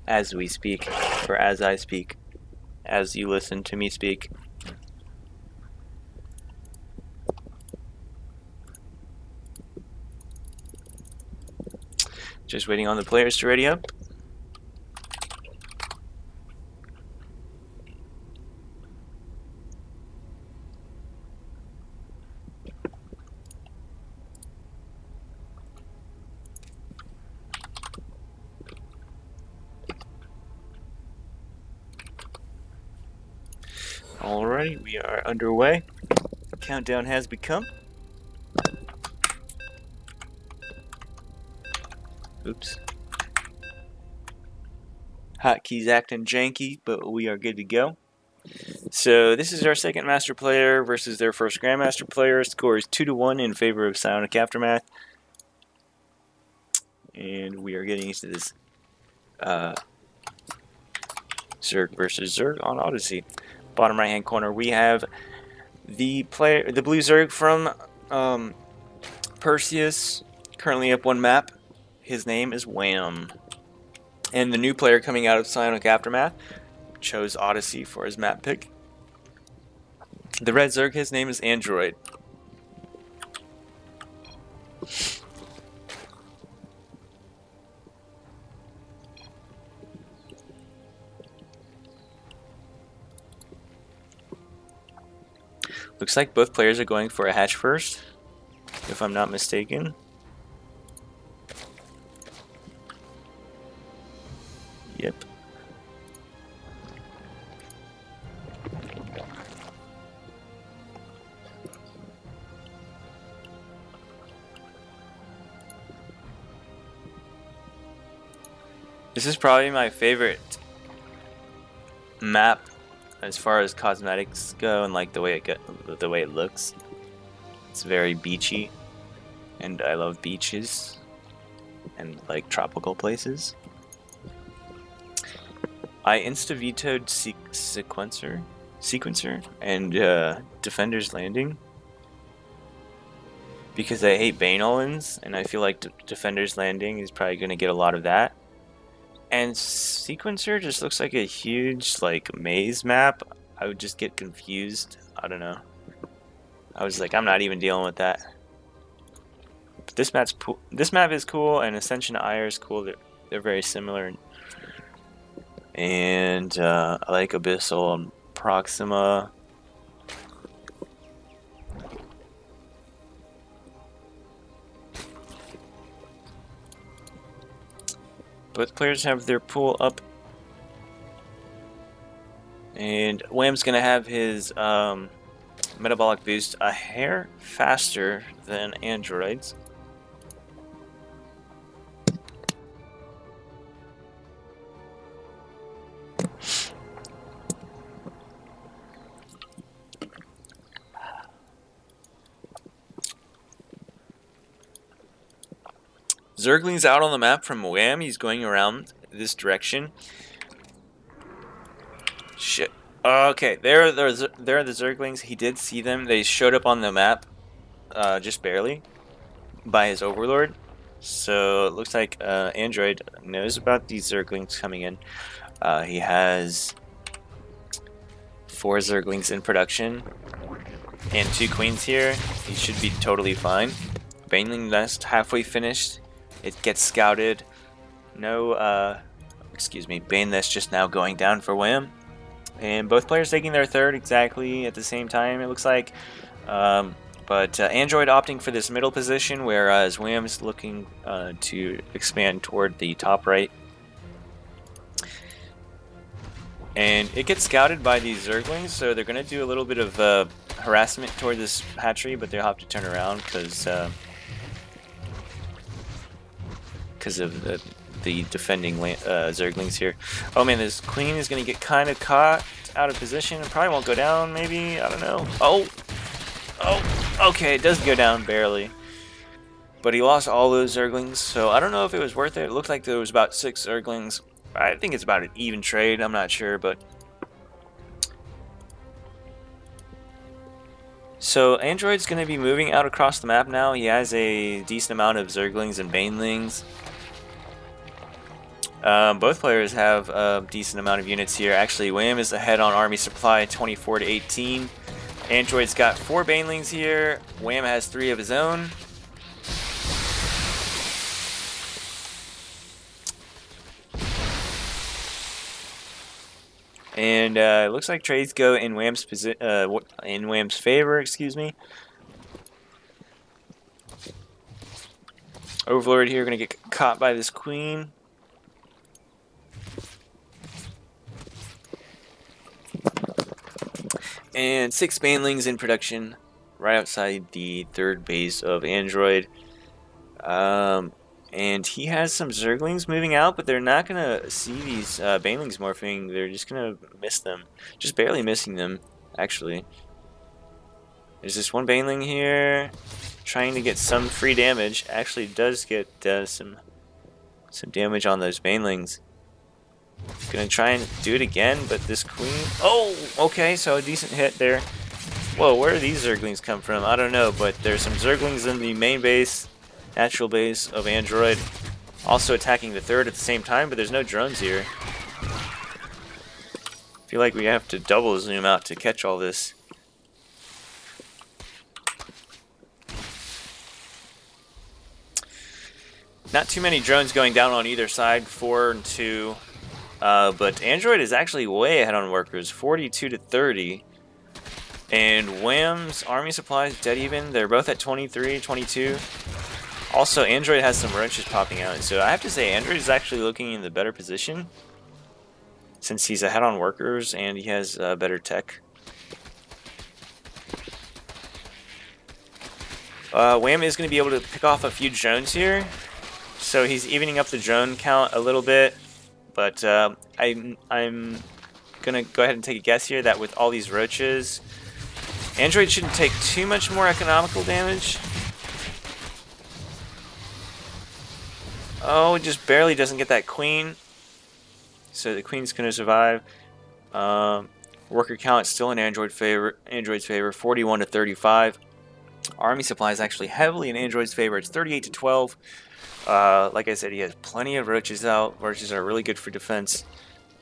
as we speak, or as I speak, as you listen to me speak. Just waiting on the players to ready up. Alright, we are underway. Countdown has begun. Oops. Hotkeys acting janky, but we are good to go. So this is our second master player versus their first grandmaster player. Score is 2-1 in favor of Psionic Aftermath. And we are getting into this Zerg versus Zerg on Odyssey. Bottom right hand corner we have the blue Zerg from Perseus, currently up one map. His name is Wham. And the new player coming out of Psionic Aftermath chose Odyssey for his map pick. The red Zerg, his name is Android. Looks like both players are going for a hatch first, if I'm not mistaken. Yep. This is probably my favorite map as far as cosmetics go, and like the way it looks. It's very beachy, and I love beaches and like tropical places. I insta-vetoed Sequencer and Defender's Landing because I hate Banolins, and I feel like Defender's Landing is probably going to get a lot of that. And Sequencer just looks like a huge like maze map. I would just get confused. I don't know. I was like, I'm not even dealing with that. But this map is cool, and Ascension Ire is cool. They're very similar. And I like Abyssal and Proxima. Both players have their pool up. And Wham's going to have his metabolic boost a hair faster than androids. Zergling's out on the map from Wham. He's going around this direction. Shit. Okay, there are the Zerglings. He did see them. They showed up on the map just barely by his overlord. So it looks like Android knows about these Zerglings coming in. He has 4 Zerglings in production and 2 queens here. He should be totally fine. Baneling nest halfway finished. It gets scouted. No, excuse me, Bane nest just now going down for Wham. And both players taking their third exactly at the same time, it looks like. But Android opting for this middle position, whereas Wham's looking to expand toward the top right. And it gets scouted by these Zerglings, so they're going to do a little bit of harassment toward this hatchery, but they'll have to turn around because of the defending Zerglings here. Oh man, this queen is going to get kind of caught out of position and probably won't go down, maybe? I don't know. Oh, okay, it does go down barely. But he lost all those Zerglings, so I don't know if it was worth it. It looked like there was about 6 Zerglings. I think it's about an even trade, I'm not sure, but... So Android's going to be moving out across the map now. He has a decent amount of Zerglings and Banelings. Both players have a decent amount of units here. Actually, Wham is ahead on army supply, 24 to 18. Android's got 4 Banelings here. Wham has 3 of his own. And it looks like trades go in Wham's favor. Excuse me. Overlord here going to get caught by this queen. And 6 Banelings in production right outside the 3rd base of Android. And he has some Zerglings moving out, but they're not going to see these Banelings morphing. They're just going to miss them. Just barely missing them, actually. There's this one Baneling here trying to get some free damage. Actually does get some damage on those Banelings. Gonna try and do it again, but this queen... Oh, okay, so a decent hit there. Whoa, where do these Zerglings come from? I don't know, but there's some Zerglings in the main base, natural base of Android. Also attacking the 3rd at the same time, but there's no drones here. I feel like we have to double zoom out to catch all this. Not too many drones going down on either side, 4 and 2. But Android is actually way ahead on workers, 42 to 30. And Wham's army supply is dead even. They're both at 23, 22. Also, Android has some roaches popping out. So I have to say, Android is actually looking in the better position, since he's ahead on workers and he has better tech. Wham is going to be able to pick off a few drones here. So he's evening up the drone count a little bit. But I'm going to go ahead and take a guess here that with all these roaches, Android shouldn't take too much more economical damage. Oh, it just barely doesn't get that queen. So the queen's going to survive. Worker count still in Android's favor, 41 to 35. Army supply is actually heavily in Android's favor. It's 38 to 12. Like I said, he has plenty of roaches out. Roaches are really good for defense,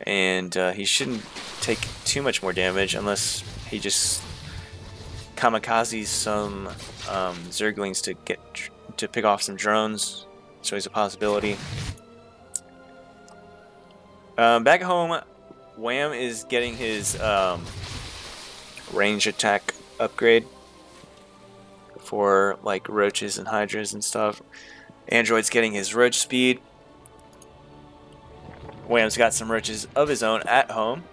and he shouldn't take too much more damage unless he just kamikazes some Zerglings to pick off some drones. So he's a possibility. Back home, Wham is getting his range attack upgrade for like roaches and hydras and stuff. Android's getting his roach speed. Wham's got some roaches of his own at home.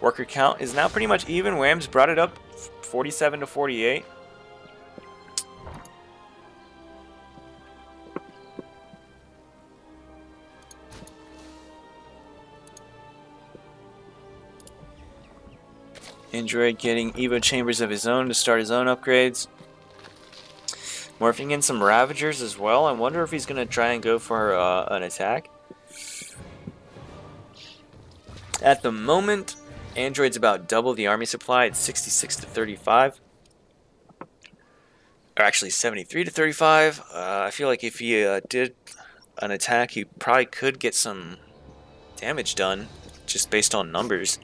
Worker count is now pretty much even. Wham's brought it up 47 to 48. Android getting Evo chambers of his own to start his own upgrades. Morphing in some Ravagers as well. I wonder if he's going to try and go for an attack. At the moment, Android's about double the army supply. It's 66 to 35. Or actually 73 to 35. I feel like if he did an attack, he probably could get some damage done just based on numbers.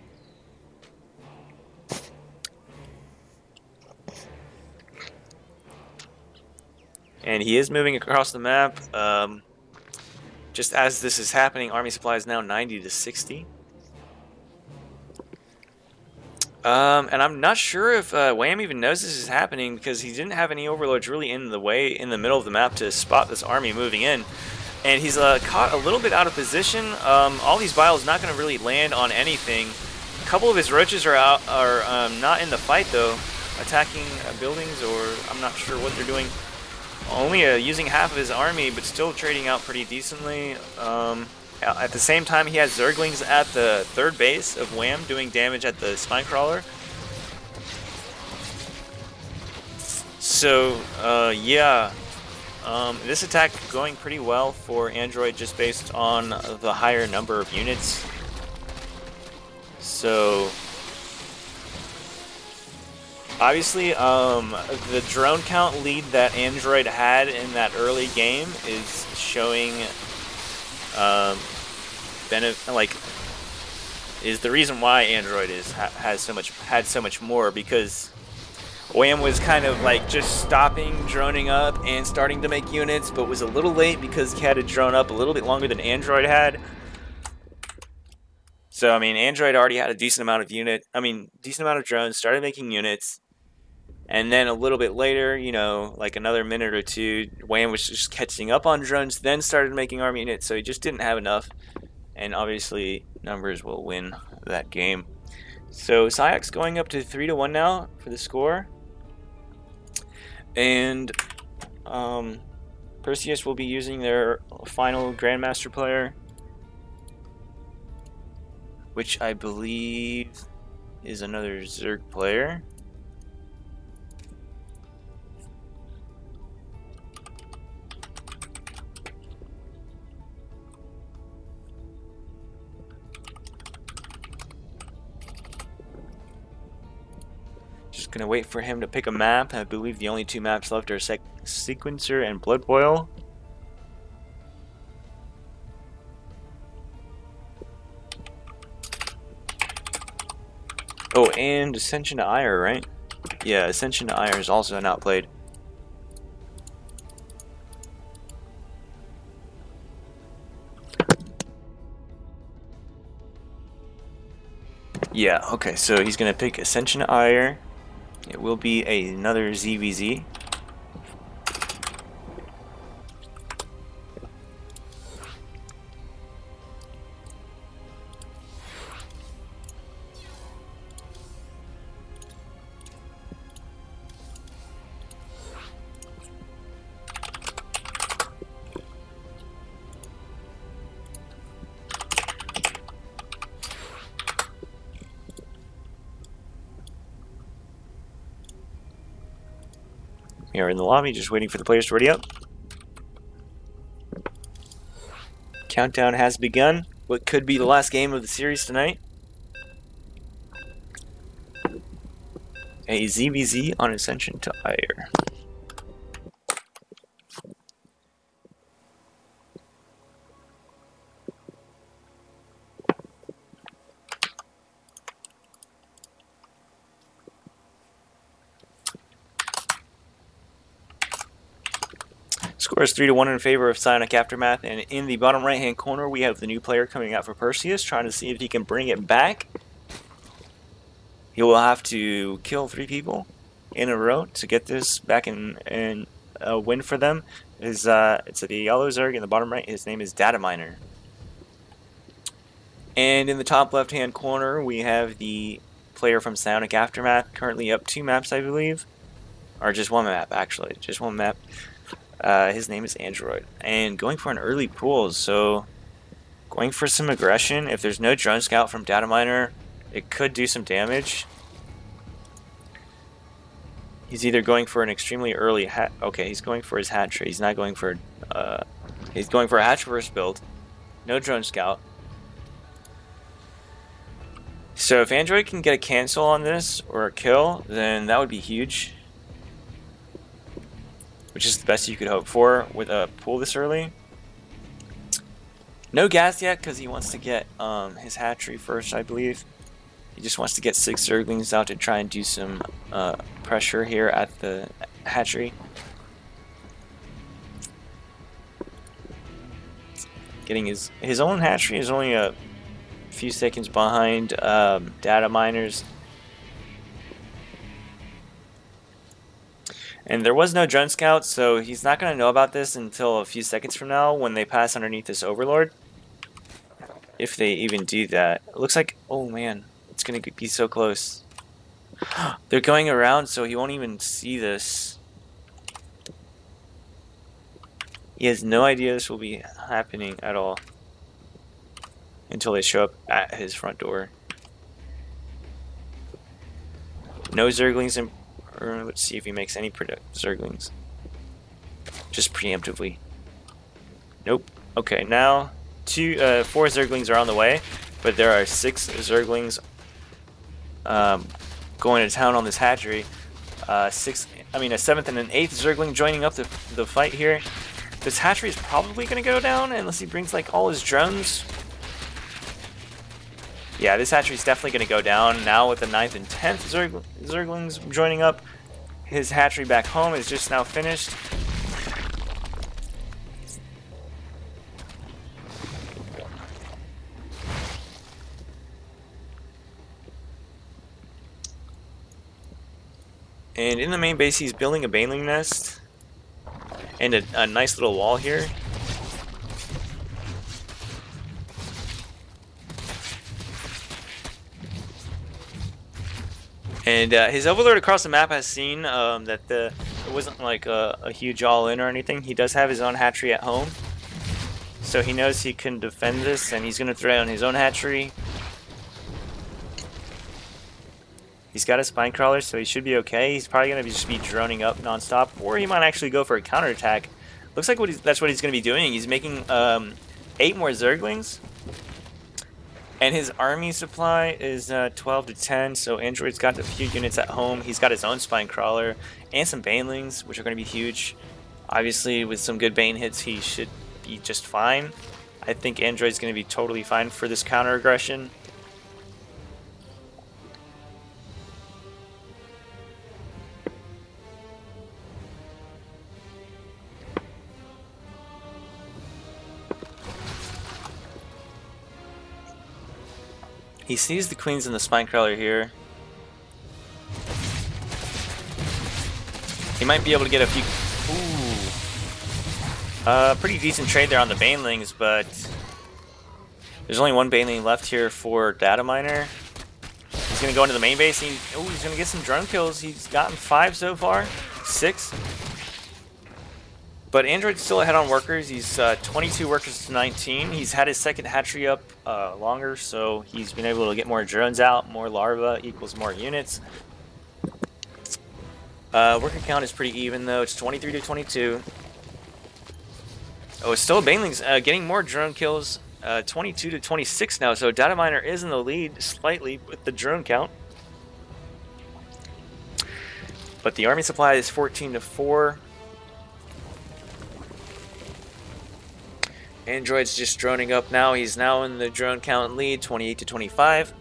And he is moving across the map. Just as this is happening, army supply is now 90 to 60. And I'm not sure if Wham even knows this is happening because he didn't have any overlords really in the way, in the middle of the map to spot this army moving in. And he's caught a little bit out of position. All these vials not going to really land on anything. A couple of his roaches are not in the fight though, attacking buildings, or I'm not sure what they're doing. Only using half of his army, but still trading out pretty decently. At the same time, he has Zerglings at the third base of Wham doing damage at the Spinecrawler. So, yeah. This attack going pretty well for Android just based on the higher number of units. So, obviously, the drone count lead that Android had in that early game is showing, is the reason why Android had so much more, because Wham was kind of like just stopping droning up and starting to make units, but was a little late because he had to drone up a little bit longer than Android had. So I mean, Android already had a decent amount of drones, started making units. And then a little bit later, you know, like another minute or two, Wham was just catching up on drones, then started making army units, so he just didn't have enough. And obviously, numbers will win that game. So Psyox going up to 3-1 now for the score. And Perseus will be using their final Grandmaster player, which I believe is another Zerg player. Just gonna wait for him to pick a map. I believe the only two maps left are Sequencer and Blood Boil. Oh, and Ascension to Ire, right? Yeah, Ascension to Ire is also not played. Yeah, okay, so he's gonna pick Ascension to Ire. It will be another ZVZ. We are in the lobby, just waiting for the players to ready up. Countdown has begun. What could be the last game of the series tonight? A ZVZ on Ascension to Ire. Score is 3-1 in favor of Psionic Aftermath, and in the bottom right-hand corner, we have the new player coming out for Perseus, trying to see if he can bring it back. He will have to kill 3 people in a row to get this back in a win for them. It's a yellow Zerg in the bottom right. His name is Data Miner. And in the top left-hand corner, we have the player from Psionic Aftermath, currently up 2 maps, I believe. Or just 1 map, actually. Just 1 map. His name is Android. And going for an early pool, so going for some aggression. If there's no drone scout from Data Miner, it could do some damage. He's either going for an extremely early hat. Okay, he's going for his hatchery. He's not going for. He's going for a hatch first build. No drone scout. So if Android can get a cancel on this or a kill, then that would be huge. Which is the best you could hope for with a pool this early. No gas yet because he wants to get his hatchery first, I believe. He just wants to get 6 Zerglings out to try and do some pressure here at the hatchery. Getting his own hatchery is only a few seconds behind Data Miners. And there was no drone scout, so he's not going to know about this until a few seconds from now when they pass underneath this overlord. If they even do that. It looks like, oh man, it's going to be so close. They're going around, so he won't even see this. He has no idea this will be happening at all until they show up at his front door. No Zerglings in. Or let's see if he makes any Zerglings. Just preemptively. Nope. Okay, now 4 Zerglings are on the way, but there are 6 Zerglings going to town on this hatchery. A 7th and an 8th Zergling joining up the fight here. This hatchery is probably going to go down unless he brings like all his drones. Yeah, this hatchery is definitely going to go down now with the 9th and 10th Zerglings joining up. His hatchery back home is just now finished. And in the main base, he's building a baneling nest and a nice little wall here. And his overlord across the map has seen that it wasn't like a huge all-in or anything. He does have his own hatchery at home, so he knows he can defend this, and he's going to throw down his own hatchery. He's got a spine crawler, so he should be okay. He's probably going to just be droning up nonstop, or he might actually go for a counterattack. Looks like that's what he's going to be doing. He's making 8 more Zerglings. And his army supply is 12 to 10, so Android's got a few units at home. He's got his own spine crawler and some banelings, which are going to be huge. Obviously, with some good bane hits, he should be just fine. I think Android's going to be totally fine for this counter aggression. He sees the queens and the spine crawler here. He might be able to get a few. Ooh. Pretty decent trade there on the banelings, but there's only 1 baneling left here for Data Miner. He's gonna go into the main base. He's gonna get some drone kills. He's gotten 5 so far, 6. But Android's still ahead on workers. He's 22 workers to 19. He's had his second hatchery up longer, so he's been able to get more drones out. More larvae equals more units. Worker count is pretty even, though. It's 23 to 22. Oh, it's still banelings getting more drone kills. 22 to 26 now, so Data Miner is in the lead slightly with the drone count. But the army supply is 14 to 4. Android's just droning up now. He's now in the drone count lead, 28 to 25.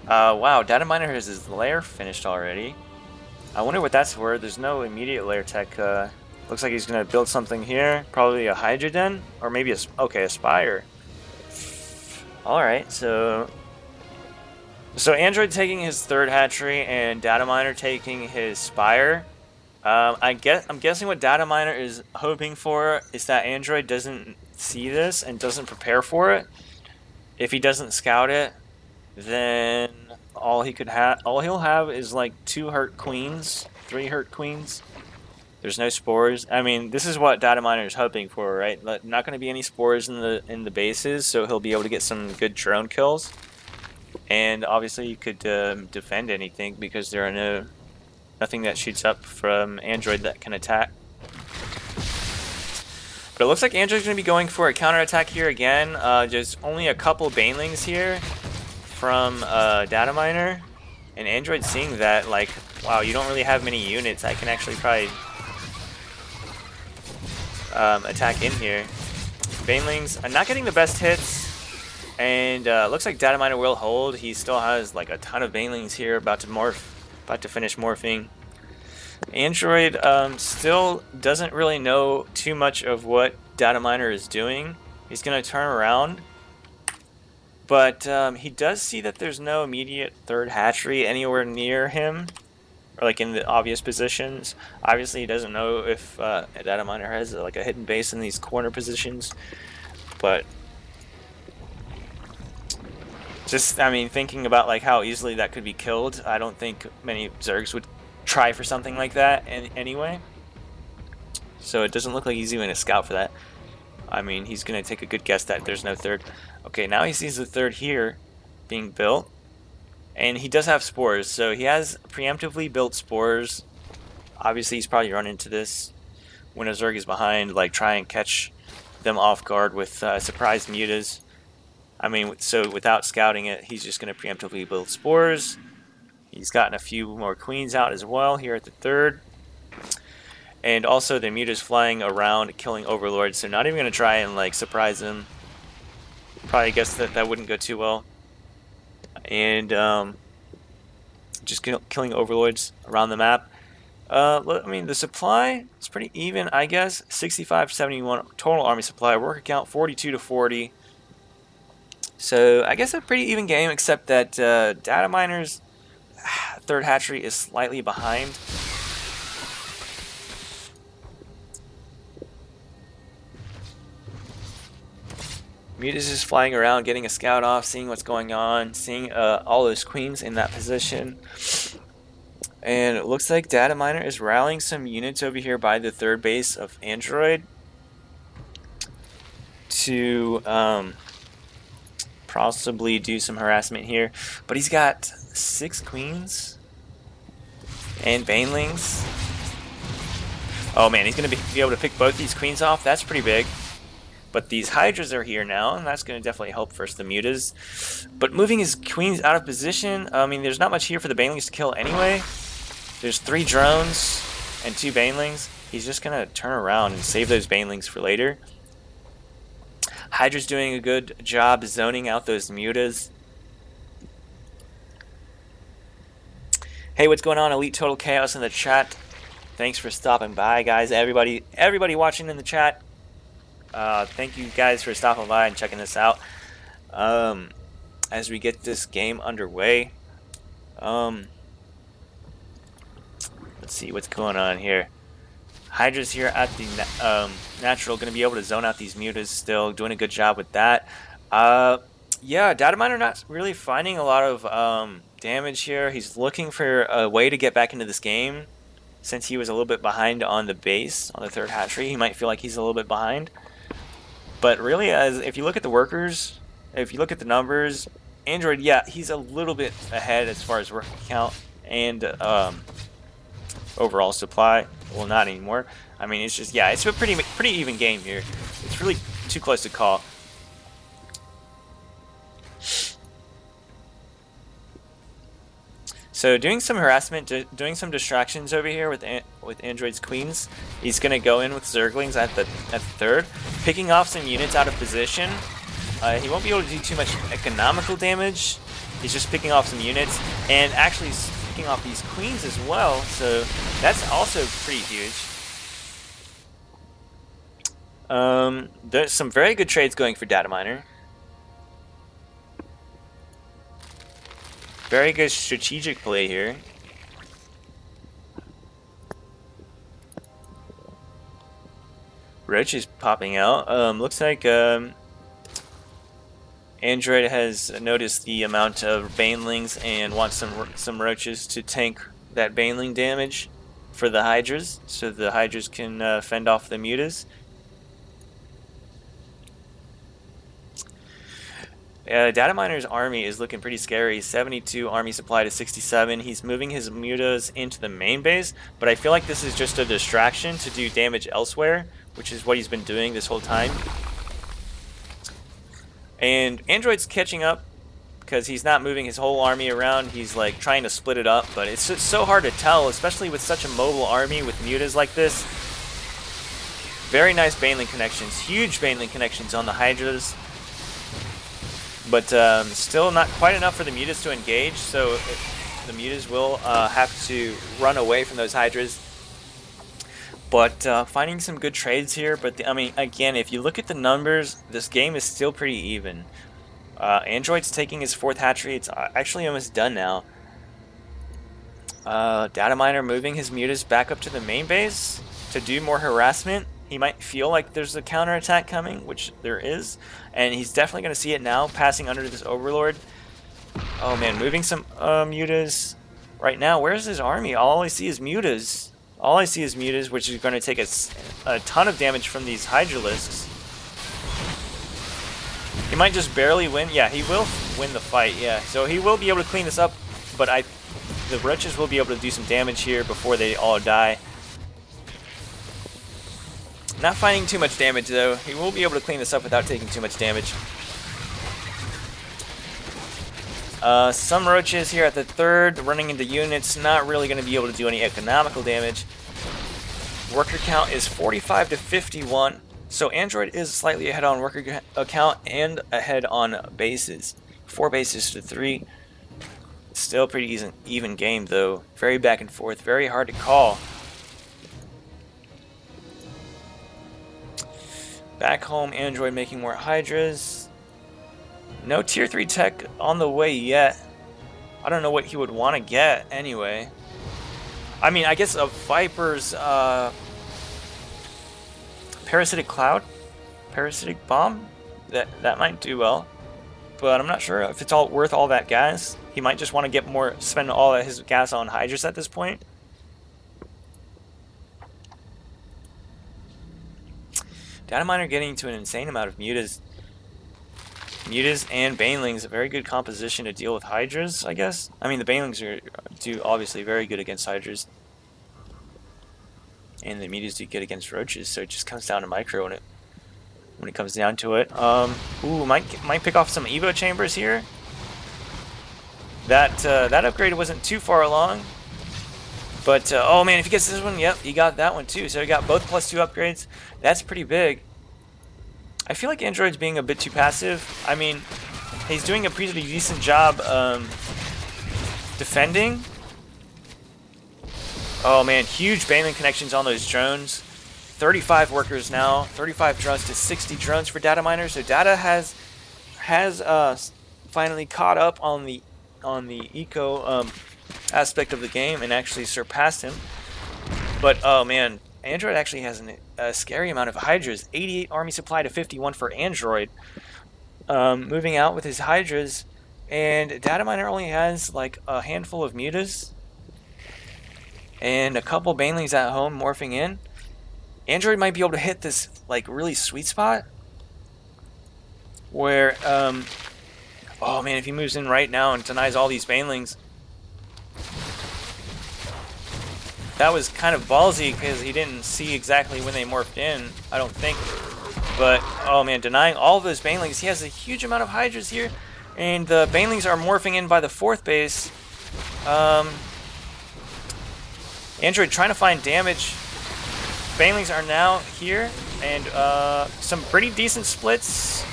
Wow, Data Miner has his lair finished already. I wonder what that's for. There's no immediate lair tech Looks like he's gonna build something here. Probably a Hydra Den, or maybe a Spire. All right, so Android taking his third hatchery and Data Miner taking his Spire. I'm guessing what Data Miner is hoping for is that Android doesn't see this and doesn't prepare for it. If he doesn't scout it, then all he'll have is like 2 hurt queens, 3 hurt queens. There's no spores. I mean, this is what Data Miner is hoping for, right? Not going to be any spores in the bases, so he'll be able to get some good drone kills. And obviously, you could defend anything because there are nothing that shoots up from Android that can attack. But it looks like Android's going to be going for a counterattack here again. Just only a couple banelings here from Data Miner. And Android seeing that, like, wow, you don't really have many units. I can actually probably attack in here. Banelings are not getting the best hits. And looks like Data Miner will hold. He still has like a ton of banelings here about to finish morphing. Android still doesn't really know too much of what Data Miner is doing. He's going to turn around. But he does see that there's no immediate third hatchery anywhere near him, or like in the obvious positions. Obviously, he doesn't know if Data Miner has like a hidden base in these corner positions. But just, I mean, thinking about like how easily that could be killed, I don't think many Zergs would try for something like that anyway. So it doesn't look like he's even going to scout for that. I mean, he's going to take a good guess that there's no third. Okay, now he sees the third here being built. And he does have spores, so he has preemptively built spores. Obviously, he's probably run into this when a Zerg is behind, like try and catch them off guard with surprise mutas. I mean, so without scouting it, he's just going to preemptively build spores. He's gotten a few more queens out as well here at the third. And also the muta's flying around killing overlords, so not even going to try and like surprise him. Probably guess that wouldn't go too well. And just killing overlords around the map. I mean, the supply is pretty even, I guess. 65-71 total army supply. Worker count 42-40. So I guess a pretty even game, except that Data Miner's third hatchery is slightly behind. Mutas is flying around, getting a scout off, seeing what's going on, seeing all those queens in that position. And it looks like Data Miner is rallying some units over here by the third base of Android to possibly do some harassment here. But he's got 6 queens and banelings. Oh man, he's going to be able to pick both these queens off. That's pretty big. But these Hydras are here now, and that's going to definitely help first the mutas. But moving his queens out of position, I mean, there's not much here for the banelings to kill anyway. There's 3 drones and 2 banelings. He's just going to turn around and save those banelings for later. Hydra's doing a good job zoning out those mutas. Hey, what's going on, Elite Total Chaos in the chat? Thanks for stopping by, guys. Everybody watching in the chat. Thank you guys for stopping by and checking this out. As we get this game underway, let's see what's going on here. Hydra's here at the natural, going to be able to zone out these mutas still, doing a good job with that. Yeah, Data Miner not really finding a lot of damage here. He's looking for a way to get back into this game. Since he was a little bit behind on the base, on the third hatchery, he might feel like he's a little bit behind. But really, if you look at the workers, if you look at the numbers, Android, yeah, he's a little bit ahead as far as worker count and overall supply. Well, not anymore. I mean, it's just, yeah, it's a pretty even game here. It's really too close to call. So doing some harassment, doing some distractions over here with Android's queens. He's gonna go in with Zerglings at the third, picking off some units out of position. He won't be able to do too much economical damage. He's just picking off some units and actually picking off these queens as well. So that's also pretty huge. There's some very good trades going for Data Miner. Very good strategic play here. Roach is popping out. Looks like Android has noticed the amount of banelings and wants some roaches to tank that baneling damage for the hydras, so the hydras can fend off the mutas. Data Miner's army is looking pretty scary. 72 army supply to 67. He's moving his mutas into the main base, but I feel like this is just a distraction to do damage elsewhere, which is what he's been doing this whole time. And Android's catching up because he's not moving his whole army around. He's like trying to split it up, but it's just so hard to tell, especially with such a mobile army with mutas like this. Very nice baneling connections, huge baneling connections on the hydras. But still not quite enough for the mutas to engage, so the mutas will have to run away from those hydras. But finding some good trades here, but I mean, again, if you look at the numbers, this game is still pretty even. Android's taking his 4th hatchery. It's actually almost done now. Data Miner moving his mutas back up to the main base to do more harassment. He might feel like there's a counterattack coming, which there is, and he's definitely going to see it now, passing under this Overlord. Oh man, moving some mutas right now. Where's his army? All I see is mutas. All I see is mutas, which is going to take a ton of damage from these Hydralisks. He might just barely win. Yeah, he will win the fight, yeah. So he will be able to clean this up, but the Roaches will be able to do some damage here before they all die. Not finding too much damage, though. He will be able to clean this up without taking too much damage. Some Roaches here at the 3rd, running into units, not really going to be able to do any economical damage. Worker count is 45 to 51, so Android is slightly ahead on worker count and ahead on bases. 4 bases to 3. Still pretty even game, though. Very back and forth, very hard to call. Back home, Android making more Hydras. No tier 3 tech on the way yet. I don't know what he would want to get anyway. I mean, I guess a Viper's Parasitic Cloud? Parasitic Bomb? That might do well. But I'm not sure if it's all worth all that gas. He might just want to spend all of his gas on Hydras at this point. Data Miner getting to an insane amount of mutas. Mutas and Banelings, a very good composition to deal with Hydras, I guess. I mean, the Banelings do obviously very good against Hydras. And the mutas do good against Roaches, so it just comes down to micro when it comes down to it. Ooh, might pick off some Evo Chambers here. That upgrade wasn't too far along. But, oh man, if he gets this one, yep, he got that one too. So he got both +2 upgrades. That's pretty big. I feel like Android's being a bit too passive. I mean, he's doing a pretty decent job defending. Oh man, huge Baneling connections on those drones. 35 workers now, 35 drones to 60 drones for Data Miner. So Data has finally caught up on the eco aspect of the game and actually surpassed him. But oh man, Android actually has a scary amount of Hydras. 88 army supply to 51 for Android. Moving out with his Hydras, and Data Miner only has like a handful of mutas and a couple Banelings at home morphing in. Android might be able to hit this like really sweet spot where oh man, if he moves in right now and denies all these Banelings. That was kind of ballsy because he didn't see exactly when they morphed in, I don't think. But, oh man, denying all of those Banelings. He has a huge amount of Hydras here, and the Banelings are morphing in by the 4th base. Android trying to find damage. Banelings are now here, and some pretty decent splits,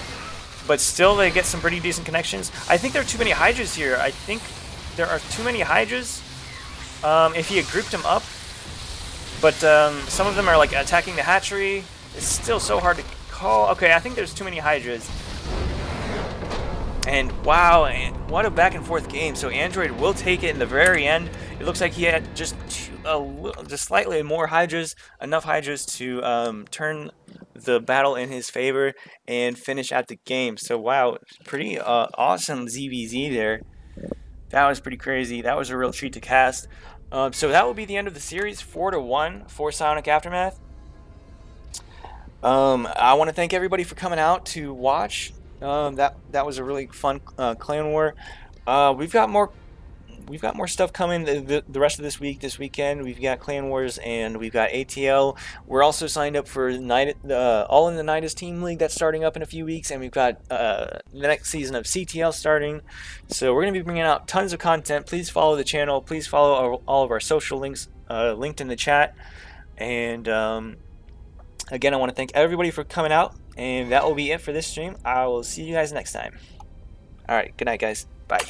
but still they get some pretty decent connections. I think there are too many Hydras here. I think there are too many Hydras. If he had grouped them up, but some of them are like attacking the hatchery. It's still so hard to call. Okay, I think there's too many Hydras. And wow, and what a back and forth game. So Android will take it in the very end. It looks like he had just just slightly more Hydras, enough Hydras to turn the battle in his favor and finish out the game. So wow, pretty awesome ZVZ there. That was pretty crazy. That was a real treat to cast. So that will be the end of the series, 4-1 for Psionic Aftermath. I want to thank everybody for coming out to watch. That was a really fun clan war. We've got more stuff coming the rest of this weekend. We've got clan wars and we've got ATL. We're also signed up for All in the Nidus Team League that's starting up in a few weeks, and we've got the next season of CTL starting. So we're going to be bringing out tons of content. Please follow the channel. Please follow all of our social links linked in the chat. And again, I want to thank everybody for coming out, and that will be it for this stream. I will see you guys next time. Alright, good night, guys. Bye.